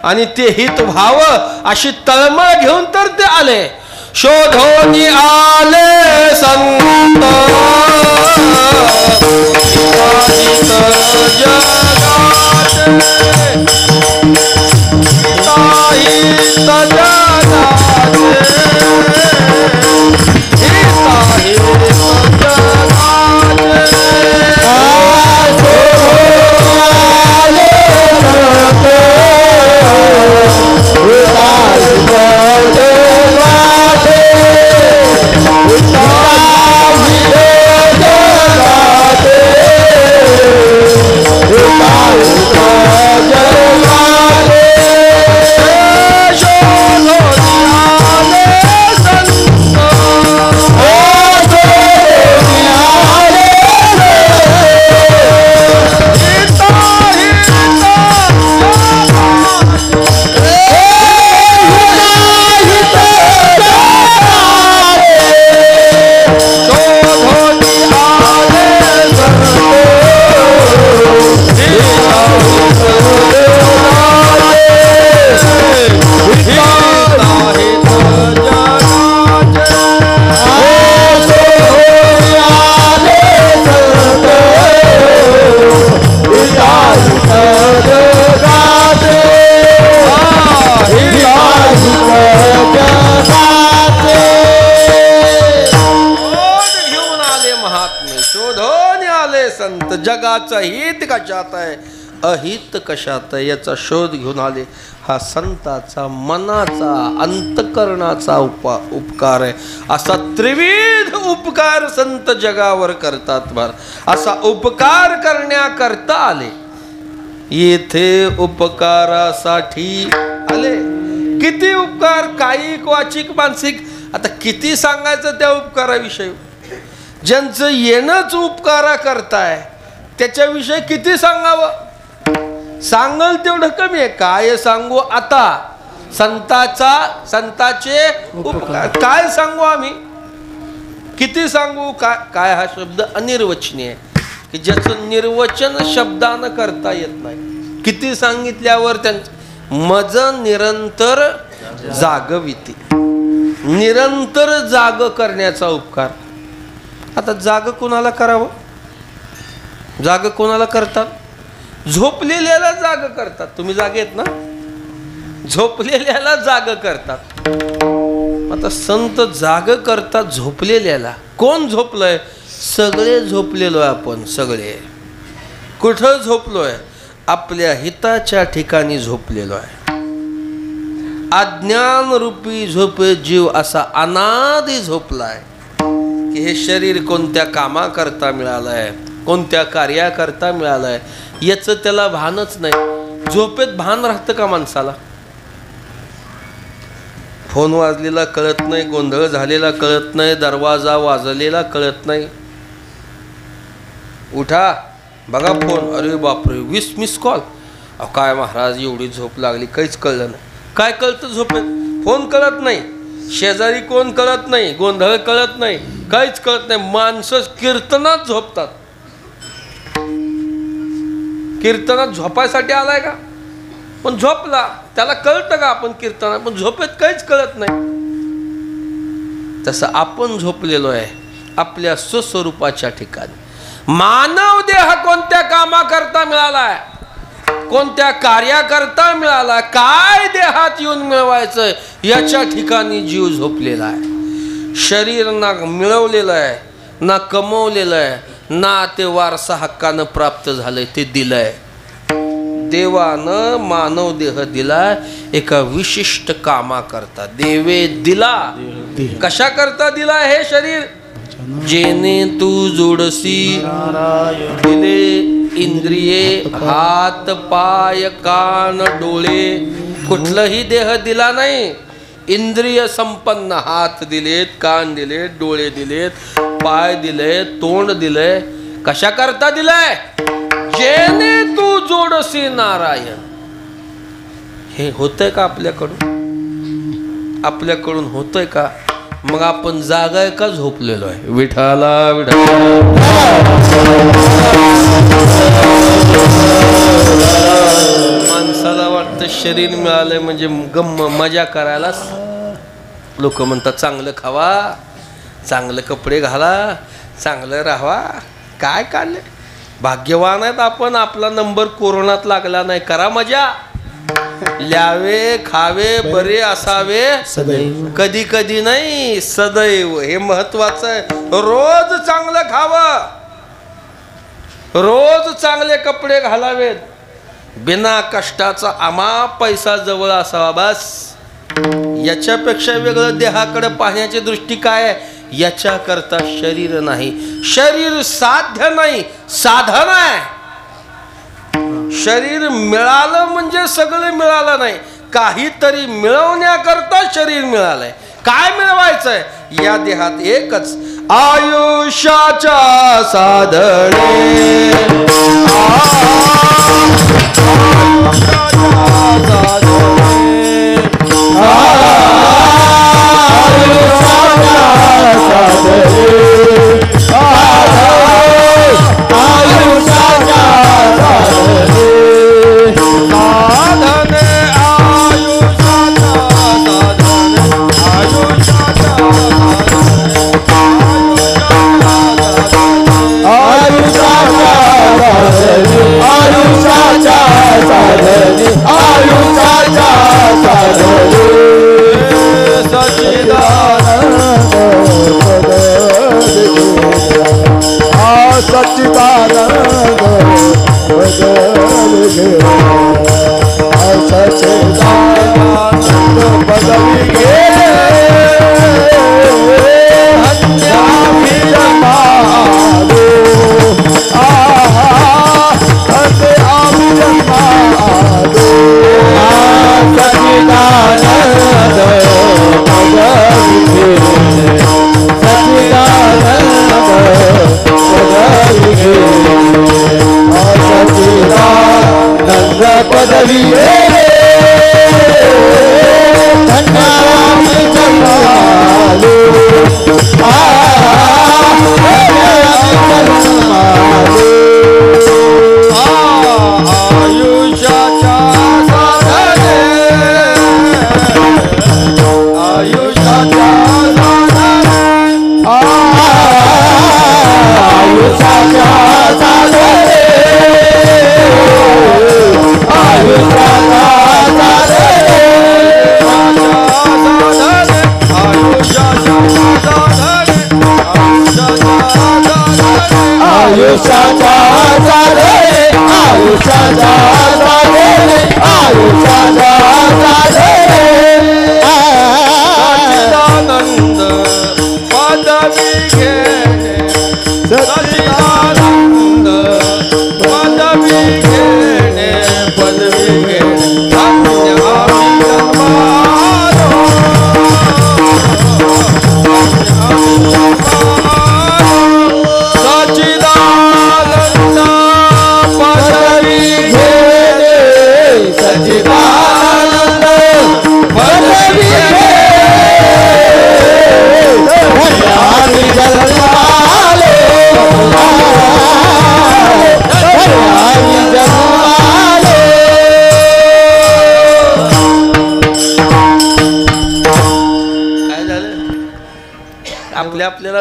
आणि ते हित व्हावं अशी तळमळ घेऊन तर ते आले. शोधोनी आले संत जगाचा हित कशात आहे, अहित कशात आहे याचा शोध घेऊन आले. हा संताचा मनाचा अंतकरणाचा उपकार आहे. असा त्रिविध उपकार संत जगावर करतात. असा उपकार करण्याकरता आले. येथे उपकारासाठी आले. किती उपकार, कायिक वाचिक मानसिक, आता किती सांगायचं त्या उपकाराविषयी. ज्यांचं येणंच उपकारा करताय त्याच्याविषयी किती सांगावं. सांगल तेवढं कमी आहे. काय सांगू आता संताचे उपकार काय सांगू आम्ही, किती सांगू. काय हा शब्द अनिर्वचनीय आहे की ज्याचं निर्वचन शब्दानं करता येत नाही. किती सांगितल्यावर त्यांचं मज निरंतर जागविती, निरंतर जाग करण्याचा उपकार. आता जाग कोणाला करावं, जाग कोणाला करतात, झोपलेल्याला जाग करतात. तुम्ही जागेत ना, झोपलेल्याला जाग करतात. आता संत जाग करतात झोपलेल्याला. कोण झोपलंय, सगळे झोपलेलो आहे आपण. सगळे कुठं झोपलोय, आपल्या हिताच्या ठिकाणी झोपलेलो आहे. अज्ञान रूपी झोपे जीव असा अनादी झोपलाय की हे शरीर कोणत्या कामाकरता मिळालंय, कोणत्या कार्याकरता मिळालंय याचं त्याला भानच नाही. झोपेत भान राहतं का माणसाला. फोन वाजलेला कळत नाही, गोंधळ झालेला कळत नाही, दरवाजा वाजलेला कळत नाही. उठा बघा फोन, अरे बापरे 20 मिस कॉल. काय महाराज एवढी झोप लागली, काहीच कळलं नाही. काय कळतं झोपेत, फोन कळत नाही, शेजारी कोण कळत नाही, गोंधळ कळत नाही, काहीच कळत नाही. माणसं कीर्तनात झोपतात. कीर्तनात झोपायसाठी आलाय का, पण झोपला. त्याला कळतं का आपण कीर्तनात, पण झोपेत काहीच कळत नाही. तसं आपण झोपलेलो आहे आपल्या स्वस्वरूपाच्या ठिकाणी. मानव देह कोणत्या कामाकरता मिळालाय, कोणत्या कार्याकरता मिळाला, काय देहात येऊन मिळवायचं याच्या ठिकाणी जीव झोपलेला आहे. शरीर ना मिळवलेलं आहे, ना कमवलेलं आहे, ना ते वारसा हक्कानं प्राप्त झालंय, ते दिलंय. देवानं मानव देह दिला एका विशिष्ट कामाकरता. देवे दिला कशा करता दिला हे शरीर? जेने तू जोडसी दिले इंद्रिये, हात पाय कान डोळे. कुठलंही देह दिला नाही, इंद्रिय संपन्न हात दिलेत, कान दिलेत, डोळे दिलेत, पाय दिले, तोंड दिले. कशा करता दिलाय? जेने तू जोडसी नारायण. हे होतंय का आपल्याकडून? आपल्याकडून होतंय का? मग आपण जागा आहे का झोपलेलो आहे? विठाला विठाला. माणसाला वाटतं शरीर मिळालंय म्हणजे गम्म मजा करायलाच. लोक म्हणतात चांगलं खावा, चांगले कपडे घाला, चांगलं राहावा. काय काढले? भाग्यवान आहेत आपण, आपला नंबर कोरोनात लागला नाही. करा मजा, ल्यावे खावे बरे असावे कधी कधी नाही सदैव. हे महत्वाचं आहे. रोज चांगलं खावं, रोज चांगले कपडे घालावेत, बिना कष्टाचा अमाप पैसा जवळ असावा. बस याच्यापेक्षा वेगळं देहाकडे पाहण्याची दृष्टी काय आहे? याच्याकरता शरीर नाही. शरीर साध्य नाही, साधन आहे. शरीर मिळालं म्हणजे सगळं मिळालं नाही, काहीतरी मिळवण्याकरता शरीर मिळालंय. काय मिळवायचंय? या देहात एकच आयुष्याच्या साधने.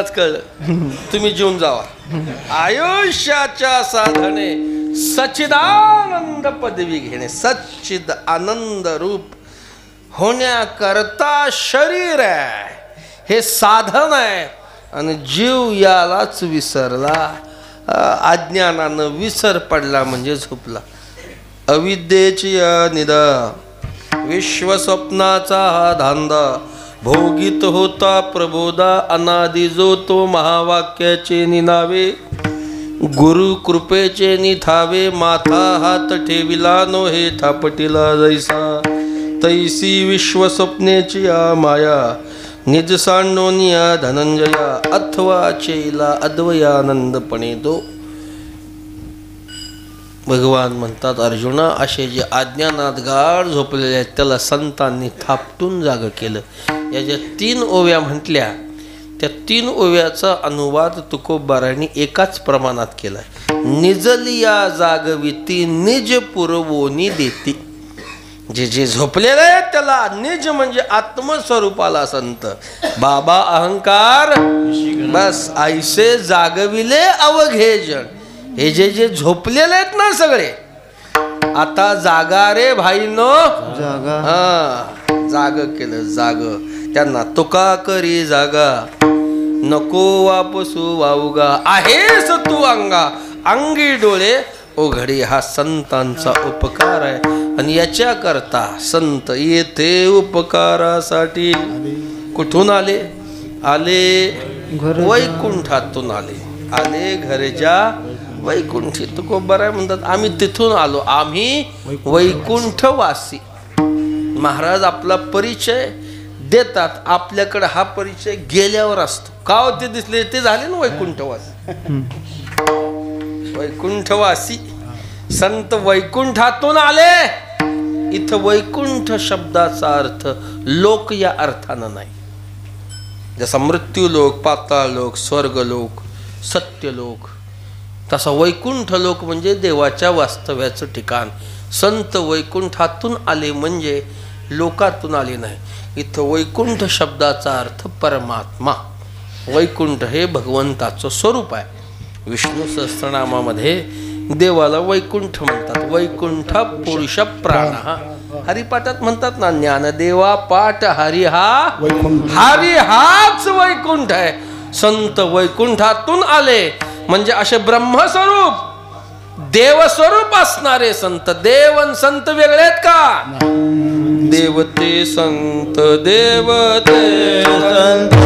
मलाच कळलं, तुम्ही जेवून जावा. आयुष्याच्या साधने सच्चिदानंद पदवी घेणे, सच्चिद आनंद रूप होण्याकरता शरीर आहे, हे साधन आहे. आणि जीव यालाच विसरला, अज्ञानानं विसर पडला म्हणजे झोपला. अविद्येची निदा, विश्वस्वप्नाचा हा धांदा, भोगीत होता प्रबोधा, अनादि जो तो महावाक्याचे निनावे, गुरु कृपेचे निथावे, माथा हात ठेविला नो हे थापटिला जैसा, तैसी विश्वस्वप्नेची माया, निज सांडोनिया धनंजया, अथवा चेला अद्वयानंदपणे तो. भगवान म्हणतात, अर्जुना, असे जे अज्ञानात गाढ झोपलेले आहेत त्याला संतांनी थापटून जाग केलं. या ज्या 3 ओव्या म्हटल्या, त्या 3 ओव्याचा अनुवाद तुकोबारांनी एकाच प्रमाणात केला. निजलिया जागविती निज पुरवोनी देती. जे जे झोपलेले आहेत त्याला निज म्हणजे आत्मस्वरूपाला संत बाबा अहंकार बस ऐसे जागविले अवघे जण. हे जे जे झोपलेले आहेत ना सगळे, आता जागा रे भाईनो, जाग केलं, जाग. त्यांना तुका करी जागा, नको वापसू वावगा, आहेस तू अंगा, अंगी डोळे ओघडी. हा संतांचा उपकार आहे. आणि याच्या करता संत येथे उपकारासाठी कुठून आले? आले वैकुंठातून आले. आले घरच्या वैकुंठी. तुकोबाराय म्हणतात, आम्ही तिथून आलो, आम्ही वैकुंठवासी. महाराज आपला परिचय देतात, आपल्याकडे हा परिचय गेल्यावर असतो. का होते दिसले ते झाले ना वैकुंठवासी. वैकुंठवासी संत वैकुंठातून आले. इथं वैकुंठ शब्दाचा अर्थ लोक या अर्थानं नाही. जसा मृत्यू लोक, पाताळ लोक, स्वर्ग लोक, सत्यलोक, तसा वैकुंठ लोक म्हणजे देवाच्या वास्तव्याचं ठिकाण. संत वैकुंठातून आले म्हणजे लोकातून आले नाही. इथं वैकुंठ शब्दाचा अर्थ परमात्मा. वैकुंठ हे भगवंताचं स्वरूप आहे. विष्णू सहस्त्रनामामध्ये देवाला वैकुंठ म्हणतात. वैकुंठ पुरुष प्राण. हरिपाठात म्हणतात ना, ज्ञानदेवा पाठ हरी हा, हरी हाच वैकुंठ आहे. संत वैकुंठातून आले म्हणजे असे ब्रह्मस्वरूप देवस्वरूप असणारे संत. देवन संत वेगळे आहेत का? देवते संत, देवते संत,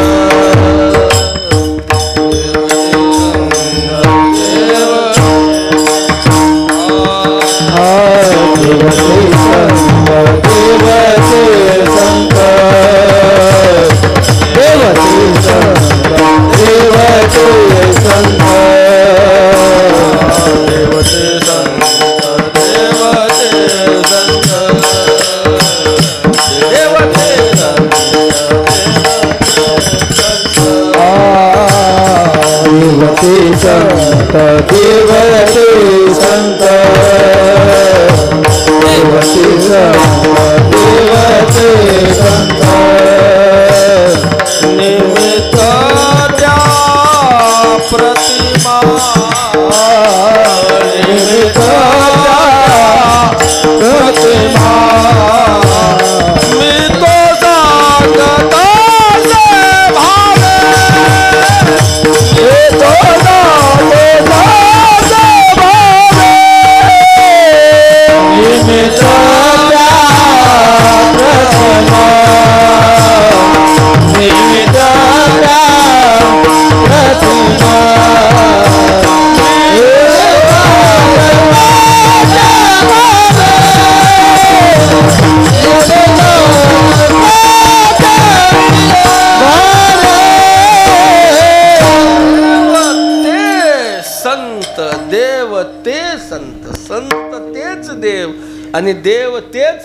आणि देव तेच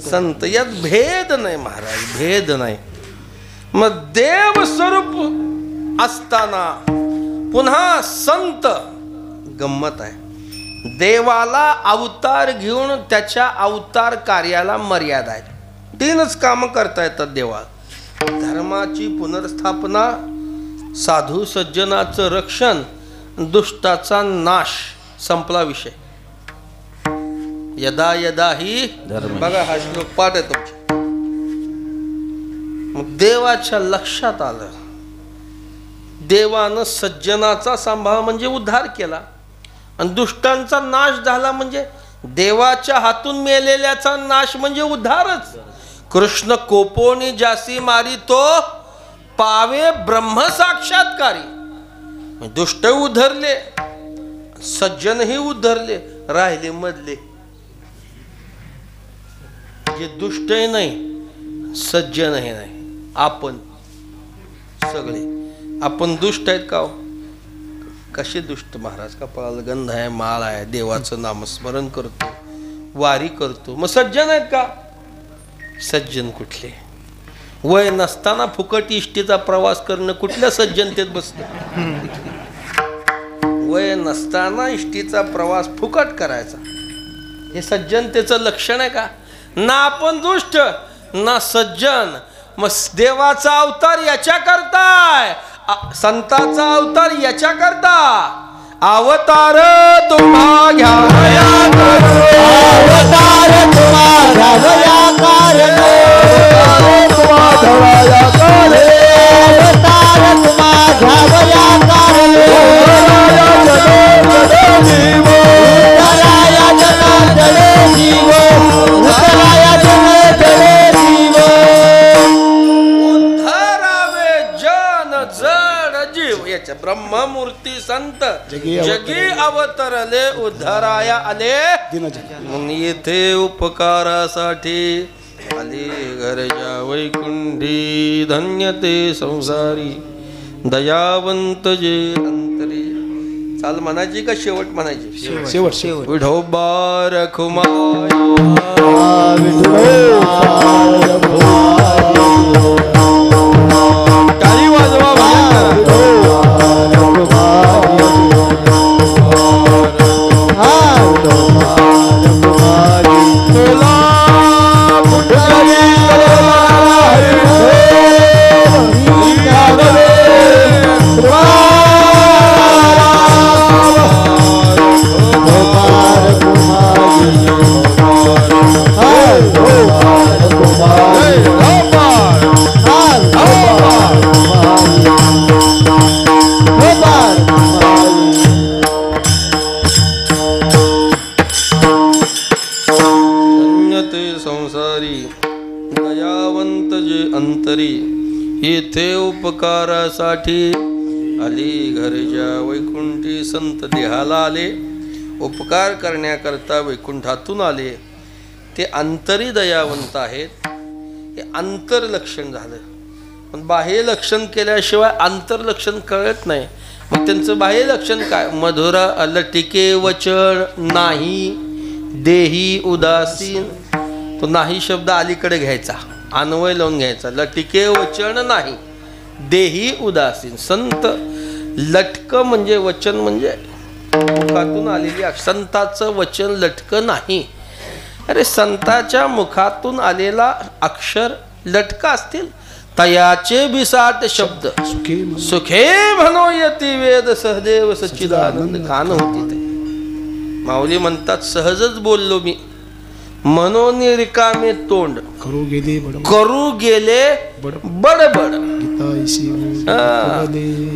संत. यात भेद नाही महाराज, भेद नाही. मग देव स्वरूप असताना पुन्हा संत. गंमत आहे, देवाला अवतार घेऊन त्याच्या अवतार कार्याला मर्यादा आहे. 3च कामं करता येतात देवाला. धर्माची पुनर्स्थापना, साधू सज्जनाचं रक्षण, दुष्टाचा नाश, संपला विषय. यदा यदा ही बघा हा श्लोक पाठ आहे तुमच्या. मग देवाच्या लक्षात आलं, देवानं सज्जनाचा सांभाळ म्हणजे उद्धार केला आणि दुष्टांचा नाश झाला म्हणजे देवाच्या हातून मेलेल्याचा नाश म्हणजे उद्धारच. कृष्ण कोपोनी जासी मारी तो पावे ब्रह्म साक्षात्कारी. दुष्ट उद्धरले, सज्जनही उद्धरले, राहिले मधले जे दुष्टही नाही सज्जनही नाही. आपण सगळे आपण दुष्ट आहेत का? कसे दुष्ट महाराज? कपाळाला गंध आहे, माळ आहे, देवाचं नामस्मरण करतो, वारी करतो. मग सज्जन आहेत का? सज्जन कुठले? वय नसताना फुकट इष्टीचा प्रवास करणं कुठल्या सज्जनतेत बसतं? वय नसताना इष्टीचा प्रवास फुकट करायचा हे सज्जनतेचं लक्षण आहे का? ना आपण दुष्ट ना सज्जन. मग देवाचा अवतार याच्या करताय, संताचा अवतार याच्या करता. अवतार तुम्हा घ्यावया अवतार तुम्हा घ्यावया कारण, अवतार तुम्हा घ्यावया कारण, उतराया जनार्दने जीव, उतराया जनार्दने जीव. उद्धरावे जन जड जीव. याच्या ब्रह्ममूर्ती संत जगी अवतरले, उद्धराया आले. म्हणून येथे उपकारासाठी आले घरच्या वैकुंठी. धन्य ते संसारी दयावंत जे अंतरी. चाल म्हणायची का शेवट म्हणायची? शेवट. विठोबा रखुमाई. टाळी वाजवा, भजन येथे उपकारासाठी आली घरच्या वैकुंठी. संत देहाला आले, उपकार करण्याकरता वैकुंठातून आले. ते अंतरी दयावंत आहेत. हे अंतर्लक्षण झालं. पण बाह्य लक्षण केल्याशिवाय अंतर्लक्षण कळत नाही. मग त्यांचं बाह्य लक्षण काय? मधुर लटिके वचन नाही, देही उदासीन. तो नाही शब्द अलीकडे घ्यायचा, अन्वय लावून घ्यायचा. लटिके वचन नाही, देही उदासीन. संत लटक म्हणजे वचन म्हणजे मुखातून आलेली. संताचं वचन लटक नाही. अरे संताच्या मुखातून आलेला अक्षर लटक असतील. तयाचे बिसाट शब्द सुखे म्हणो यती वेद सहदेव सच्चिदानंद. कान होती ते माऊली म्हणतात, सहजच बोललो मी, म्हणून रिकामे तोंड करू गेले बडबड.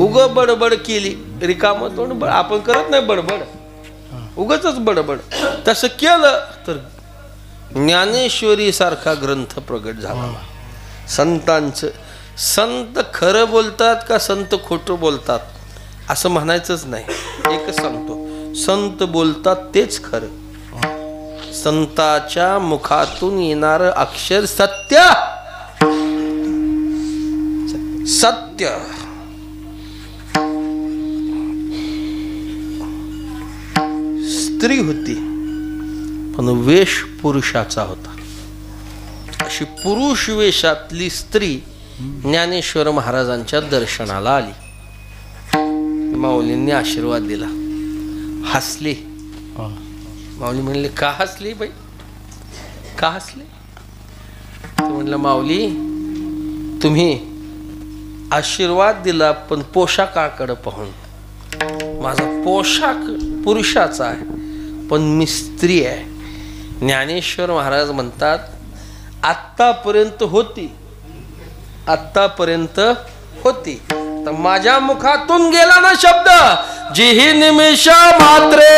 उग बडबड केली, रिकाम तोंड. आपण करत नाही बडबड, उगच बडबड. तसं केलं तर ज्ञानेश्वरी सारखा ग्रंथ प्रगट झाला. संतांचं. संत खरं बोलतात का संत खोटं बोलतात असं म्हणायचंच नाही. एकच सांगतो, संत बोलतात तेच खरं. संताच्या मुखातून येणार अक्षर सत्य. सत्य. स्त्री होती पण वेश पुरुषाचा होता. अशी पुरुष वेशातली स्त्री ज्ञानेश्वर महाराजांच्या दर्शनाला आली. माऊलींनी आशीर्वाद दिला, हसली. माऊली म्हणले, का हसली बाई, का हसले? म्हणलं, माऊली तुम्ही आशीर्वाद दिला, पण पोशाखाकडे पाहून. माझा पोशाख पुरुषाचा आहे, पण मी स्त्री आहे. ज्ञानेश्वर महाराज म्हणतात आत्तापर्यंत होती, तर माझ्या मुखातून गेला ना शब्द, जिही निमिष मात्रे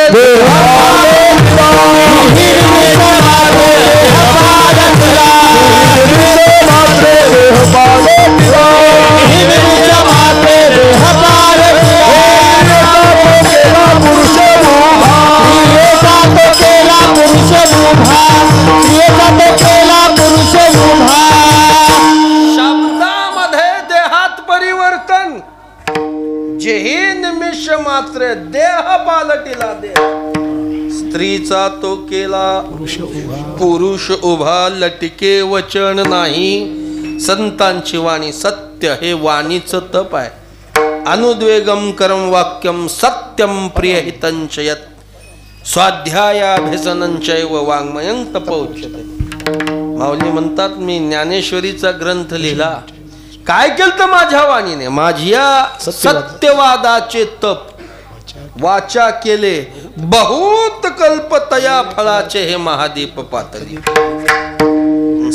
शब्दामध्ये देहात परिवर्तन, जेही निमिष मात्र देह पालटिला देह. स्त्रीचा तो केला पुरुष उभा, लटके वचन नाही. संतांची वाणी सत्य, हे वाणीचं तप आहे. अनुद्वेगम कर्म वाक्यम सत्यम प्रिय हितंचयत स्वाध्यायाभ्यसनंचैव वाङ्मयं तपोच्यते. माऊली म्हणतात मी ज्ञानेश्वरीचा ग्रंथ लिहिला, काय केलं तर माझ्या वाणीने, माझ्या सत्यवादाचे तप वाचा केले. बहुत कल्पतया फळाचे हे महादीप पातळी.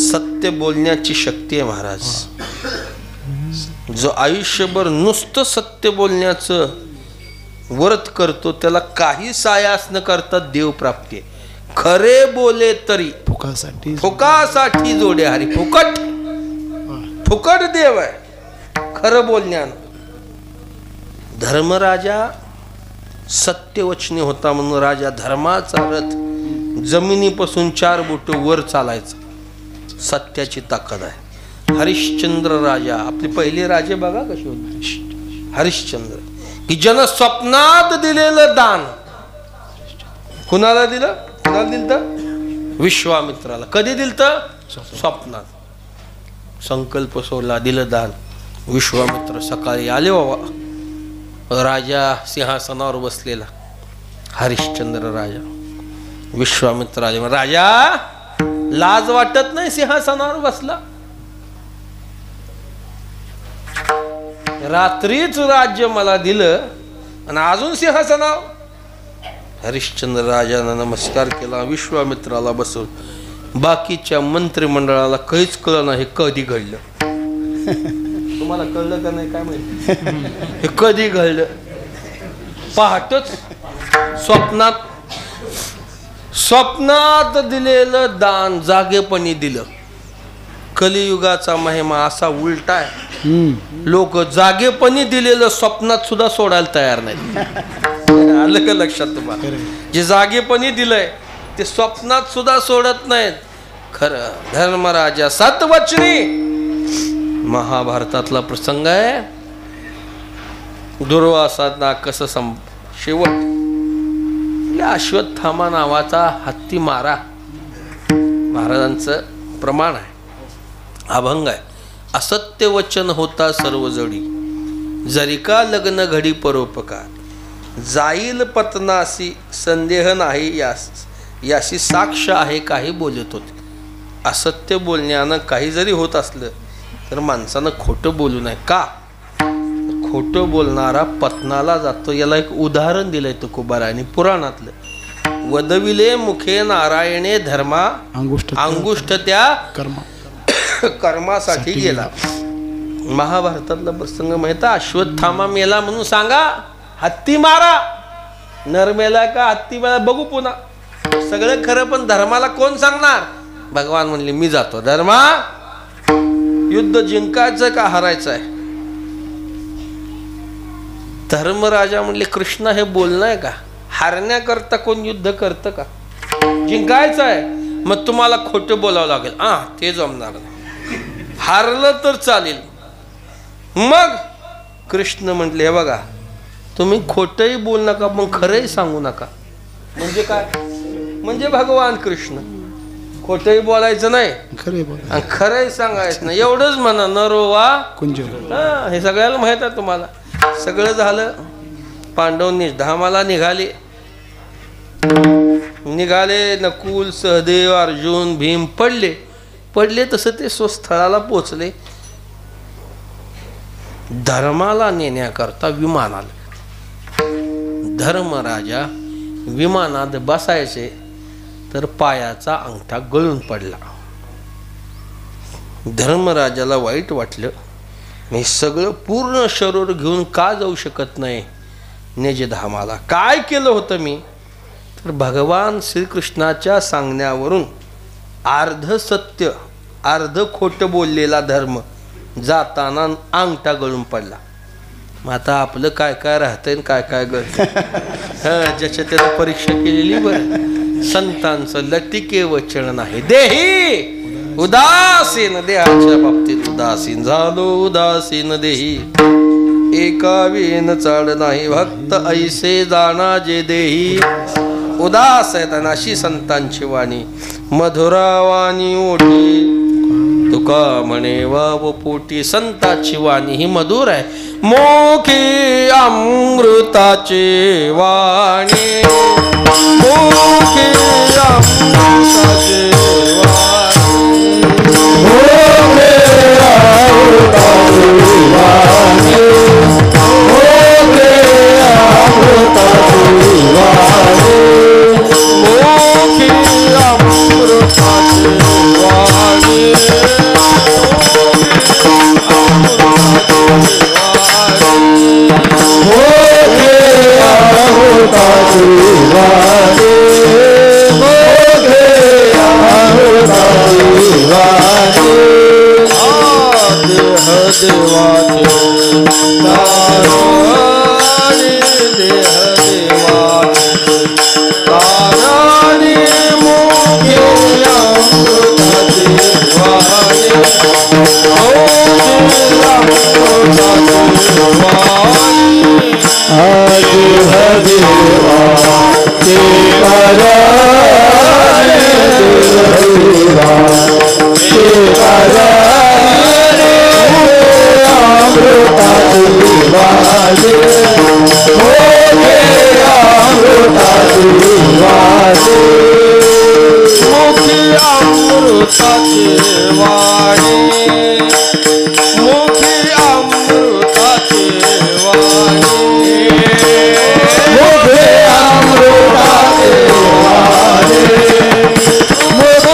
सत्य बोलण्याची शक्ती आहे महाराज. जो आयुष्यभर नुसतं सत्य बोलण्याचं व्रत करतो त्याला काही सायास न करता देव प्राप्ती आहे. खरे बोले तरी फुकासाठी जोडे हरी. फुकट देव आहे खरं बोलण्यानं. धर्मराजा सत्यवचनी होता म्हणून राजा धर्माचा रथ जमिनीपासून 4 बोट वर चालायचा. सत्याची ताकद आहे. हरिश्चंद्र राजा, आपले पहिले राजे बघा कसे होते. हरिश्चंद्र की जन स्वप्नात दिलेलं दान कुणाला दिलं? विश्वामित्राला. कधी दिलं? स्वप्नात. संकल्प सोडला, दिलं दान. विश्वामित्र सकाळी आले बाबा. राजा सिंहासनावर बसलेला, हरिश्चंद्र राजा. विश्वामित्र आले. राजा लाज वाटत नाही सिंहासनावर बसला? रात्रीच राज्य मला दिलं आणि अजून सिंहासनावर. हरिश्चंद्र राजाने नमस्कार केला, विश्वामित्राला बसवलं. बाकीच्या मंत्रिमंडळाला काहीच कळलं नाही कधी घडलं. तुम्हाला कळलं का नाही काय माहिती? हे कधी घडलं? पहाटच स्वप्नात दिलेलं दान जागेपणी दिलं. कलियुगाचा महिमा असा उलटा आहे. लोक जागेपणी दिलेलं स्वप्नात सुद्धा सोडायला तयार नाही. आलं का लक्षात तुम्हाला? जे जागेपणी दिलंय ते स्वप्नात सुद्धा सोडत नाहीत. खरं धर्मराजा सतवचनी. महाभारतातला प्रसंग आहे. दुर्वासांना कसं शेवट अश्वत्थामा नावाचा हत्ती मारा महाराजांचं प्रमाण आहे, अभंग आहे. असत्य वचन होता सर्व जडी, जरी का लग्न घडी परोपकार. जाईल पत्नासी संदेह नाही याशी साक्ष आहे काही बोलत होते. असत्य बोलण्यानं काही जरी होत असलं तर माणसानं खोटं बोलू नये. का? खोटं बोलणारा पत्नाला जातो. याला एक उदाहरण दिलंय तुकोबारायांनी पुराणातलं. वदविले मुखे नारायणे धर्मा अंगुष्ठ त्या कर्मासाठी गेला. महाभारतातला प्रसंग माहिती. अश्वत्थामा मेला म्हणून सांगा, हत्ती मारा. नर मेला का हत्ती मेला बघू पुन्हा. सगळं खरं पण धर्माला कोण सांगणार? भगवान म्हणले मी जातो. धर्मा युद्ध जिंकायचं का हारायचं आहे? धर्मराजा म्हणले कृष्ण हे बोलणं आहे का? हारण्याकरता कोण युद्ध करतं का? जिंकायचं आहे मग तुम्हाला खोटं बोलावं लागेल. ते जमणार नाही. हारलं तर चालेल. मग कृष्ण म्हटले हे बघा, तुम्ही खोटंही बोलू नका पण खरंही सांगू नका. म्हणजे काय? म्हणजे भगवान कृष्ण. खोटंही बोलायचं नाही आणि खरंही सांगायचं नाही. एवढंच म्हणा. नरोवा हे सगळ्याला माहित आहे तुम्हाला. सगळं झालं. पांडव निधामाला निघाले. नकुल सहदेव अर्जुन भीम पडले तसं ते स्वस्थळाला पोचले. धर्माला नेण्याकरता विमान आलं. धर्मराजा विमानात बसायचे तर पायाचा अंगठा गळून पडला. धर्मराजाला वाईट वाटलं, मी सगळं पूर्ण शरीर घेऊन का जाऊ शकत नाही निजधामाला? काय केलं होतं मी? तर भगवान श्रीकृष्णाच्या सांगण्यावरून अर्ध सत्य अर्ध खोटं बोललेला धर्म जाताना अंगठा गळून पडला. मग आता आपलं काय काय राहतंय काय काय गळतं ज्याच्या त्याला परीक्षा केलेली. बरं, संतांचं लटिके वचन नाही. देही उदासीन, देहाच्या बाबतीत उदासीन झालो, उदासीन देही एका विण चाड नाही, भक्त ऐसे जाणा जे देही. उदास आहेत अशी संतांची वाणी, मधुरावाणी ओढी तुका म्हणे वाव पोटी. संताची वाणी ही मधुर आहे. मोखी अमृताचे वाणी, मोखी अमृताचे वाणी, मोखी अमृताचे वाणी, मोखी अमृताचे वाणी, मोखी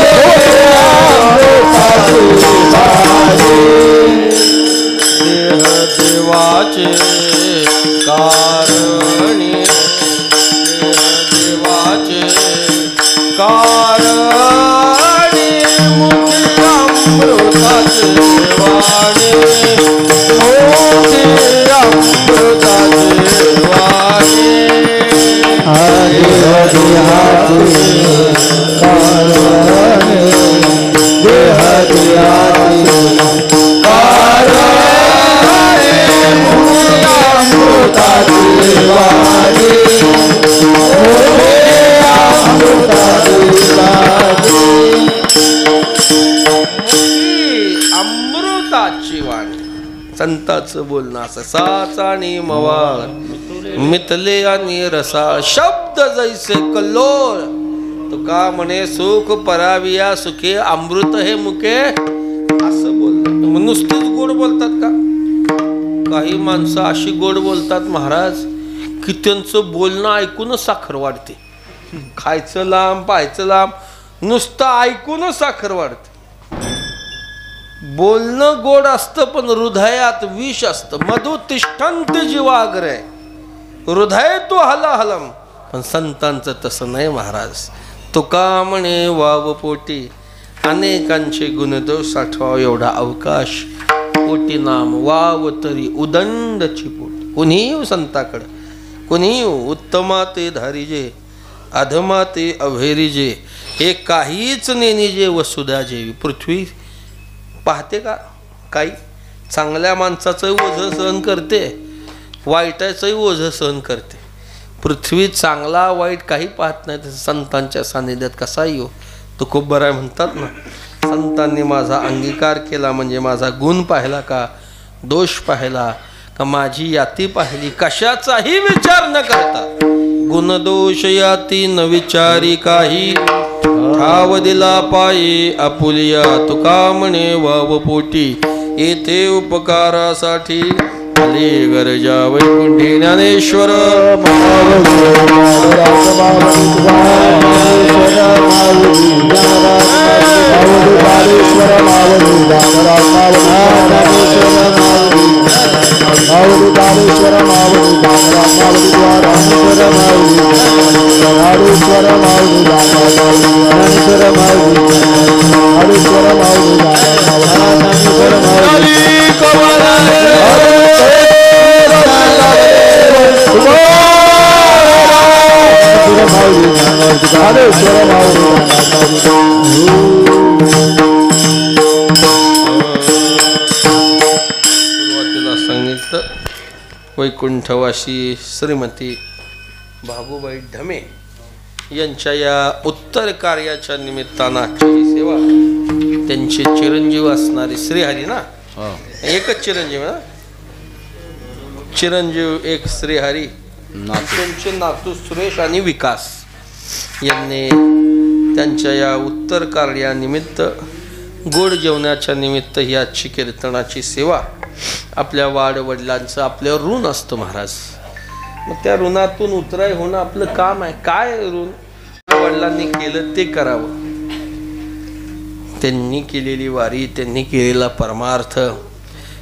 अमृताचे वाणी. संताचं बोलणं असं साच आणि मवाळ मितले आणि रसा शब्द जैसे कल्लोळ. तुका म्हणे सुख पराविया सुखे अमृत हे मुके असं बोलतात. नुसतेच गोड बोलतात का? काही माणसं अशी गोड बोलतात महाराज की त्यांचं बोलणं ऐकूनच साखर वाढते. खायचं लांब पाहायचं लांब, नुसतं ऐकूनच साखर वाढते. बोलणं गोड असतं पण हृदयात विष असतं. मधु तिष्ठन्त जीवाग्रे हृदय तो हलाहलम. पण संतांचं तसं नाही महाराज. तुका म्हणे वाव पोटी अनेकांचे गुणदोष साठवाव एवढा अवकाश पोटी नाम वाव तरी उदंडची पोटी. कुणी येऊ संताकडं, कुणी येऊ उत्तमा ते धारिजे अधमा ते अभेरिजे. हे काहीच नेनिजे वसुधा जेवी. पृथ्वी पाहते का? काही चांगल्या माणसाचं ओझं सहन करते, वाईटाचंही ओझं सहन करते. पृथ्वी चांगला वाईट काही पाहत नाही. तसं संतांच्या सानिध्यात कसा येऊ तो खूप बरा म्हणतात ना. संतांनी माझा अंगीकार केला म्हणजे माझा गुण पाहिला का, दोष पाहिला का, माझी याती पाहिली, कशाचाही विचार न करता गुणदोष याती न विचारी काही. ठाव दिला पायी आपुलिया तुका म्हणे वाव पोटी. येथे उपकारासाठी झाली गरजा वैकुंठी ज्ञानेश्वर सुरुवातीला सांगितलं वैकुंठवासी श्रीमती भागूबाई ढमे यांच्या या उत्तर कार्याच्या निमित्तानं आजची ही सेवा त्यांचे चिरंजीव असणारे श्रीहरी ना एकच चिरंजीव ना चिरंजीव एक श्रीहरी त्यांचे नातू सुरेश आणि विकास यांनी त्यांच्या या उत्तर कार्यानिमित्त गोड जेवणाच्या निमित्त ही आजची कीर्तनाची सेवा आपल्या वाडवडिलांचं आपल्यावर ऋण असतं महाराज. मग त्या ऋणातून उतराय होणं आपलं काम आहे. काय ऋण वडिलांनी केलं ते करावं. त्यांनी केलेली वारी त्यांनी केलेला परमार्थ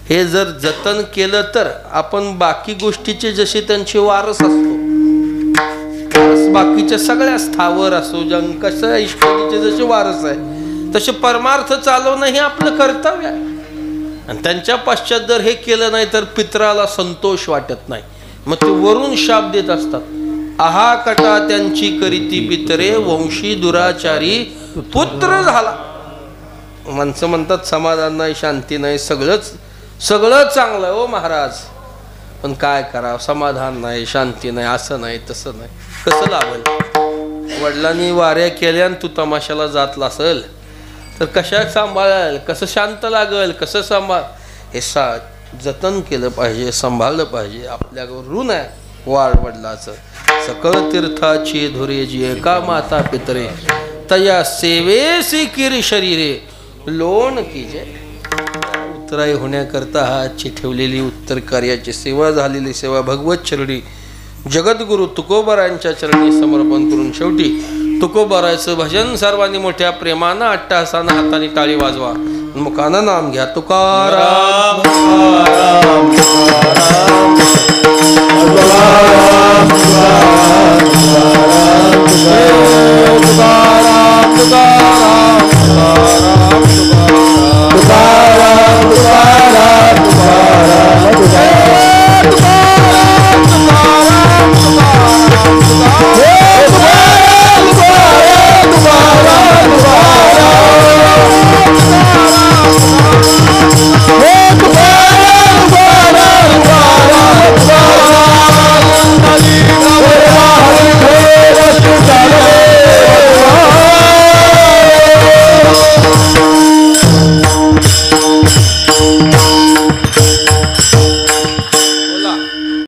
हे जर जतन केलं तर आपण बाकी गोष्टीचे जसे त्यांचे वारस असतो बाकीच्या सगळ्या स्थावर असो जंग कसं इष्टचे जसे वारस आहे तसे परमार्थ चालवणं हे आपलं कर्तव्य आहे. आणि त्यांच्या पश्चात जर हे केलं नाही तर पितराला संतोष वाटत नाही. मग ते वरून शाप देत असतात. आहा कटा त्यांची करीती पितरे वंशी दुराचारी पुत्र झाला. माणसं म्हणतात समाधान नाही शांती नाही सगळं चांगलं हो महाराज पण काय करावं समाधान नाही शांती नाही असं नाही तसं नाही कसं लावेल. वडिलांनी वाऱ्या केल्या आणि तू तमाशाला जातला असेल तर कशा सांभाळाल कसं शांत लागल कसं हे जतन केलं पाहिजे सांभाळलं पाहिजे. आपल्यावर ऋण आहे वाडवडिलाचं. सकळ तीर्थाची धुरे जी एका माता पितरे तया सेवेसी किर शरीरे लोण कीजे. उत्तराई होण्याकरता हाची ठेवलेली उत्तर कार्याची सेवा झालेली सेवा भगवत चरणी जगद्गुरु तुकोबारायांच्या चरणी समर्पण करून शेवटी तुकोबारायचं भजन सर्वांनी मोठ्या प्रेमानं अट्टहासानं हाताने टाळी वाजवा मुखानं नाम घ्या. तुकाराम तुकाराम